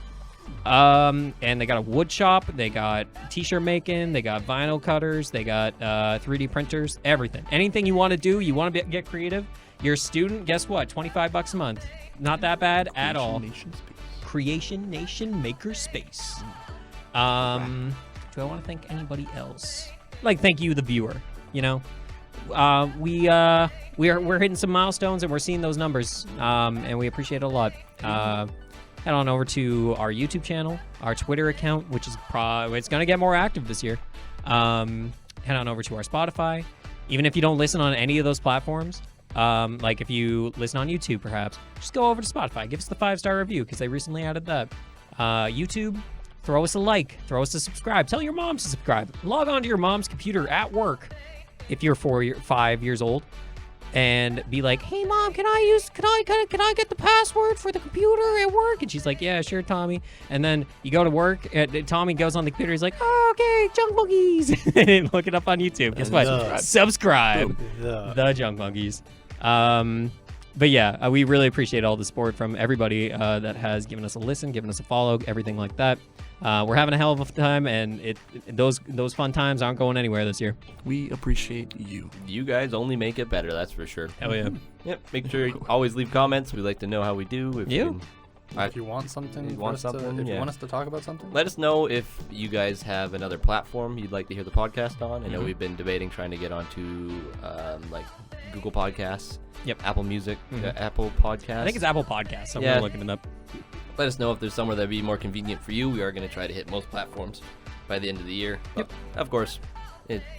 And they got a wood shop, they got t-shirt making, they got vinyl cutters, they got 3D printers, everything. Anything you want to do, you want to get creative. You're a student, guess what? $25 a month. Not that bad at all. Creation Nation Makerspace. Do I want to thank anybody else? Like, thank you, the viewer. You know, we're hitting some milestones and we're seeing those numbers, and we appreciate it a lot. Head on over to our YouTube channel, our Twitter account, which is it's gonna get more active this year. Head on over to our Spotify. Even if you don't listen on any of those platforms, like if you listen on YouTube, perhaps just go over to Spotify, give us the 5-star review because they recently added that. YouTube. Throw us a like. Throw us a subscribe. Tell your mom to subscribe. Log on to your mom's computer at work if you're 5 years old, and be like, "Hey, Mom, can I get the password for the computer at work?" And she's like, "Yeah, sure, Tommy." And then you go to work, and Tommy goes on the computer. He's like, "Oh, okay, Junk Monkeys." And look it up on YouTube. Guess what? Subscribe. The Junk Monkeys. But yeah, we really appreciate all the support from everybody that has given us a listen, given us a follow, everything like that. We're having a hell of a time, and those fun times aren't going anywhere this year. We appreciate you. You guys only make it better, that's for sure. Hell yeah. Yep. Make sure you always leave comments. We like to know how we do. If you want something, you want want us to talk about something, let us know. If you guys have another platform you'd like to hear the podcast on. I know we've been debating trying to get onto like Google Podcasts. Yep. Apple Music, Apple Podcasts. I think it's Apple Podcasts. I'm looking it up. Let us know if there's somewhere that'd be more convenient for you. We are going to try to hit most platforms by the end of the year. Yep. Of course,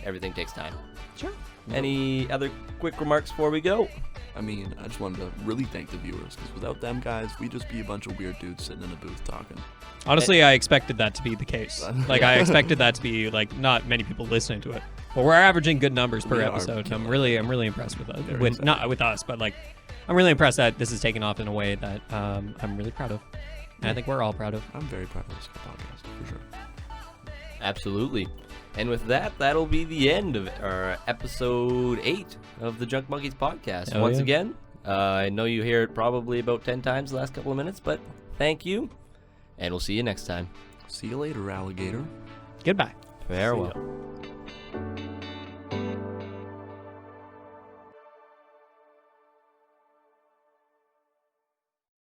everything takes time. Sure. Any other quick remarks before we go? I mean, I just wanted to really thank the viewers, because without them guys, we'd just be a bunch of weird dudes sitting in a booth talking. Honestly, I expected that to be the case. Like, I expected that to be, like, not many people listening to it. But we're averaging good numbers per episode. I'm really impressed with that. Not with us, but, like, I'm really impressed that this is taken off in a way that I'm really proud of. And I think we're all proud of. I'm very proud of this podcast, for sure. Absolutely. And with that, that'll be the end of our episode 8 of the Junk Monkeys podcast. Once again, I know you hear it probably about 10 times the last couple of minutes, but thank you, and we'll see you next time. See you later, alligator. Goodbye. Farewell.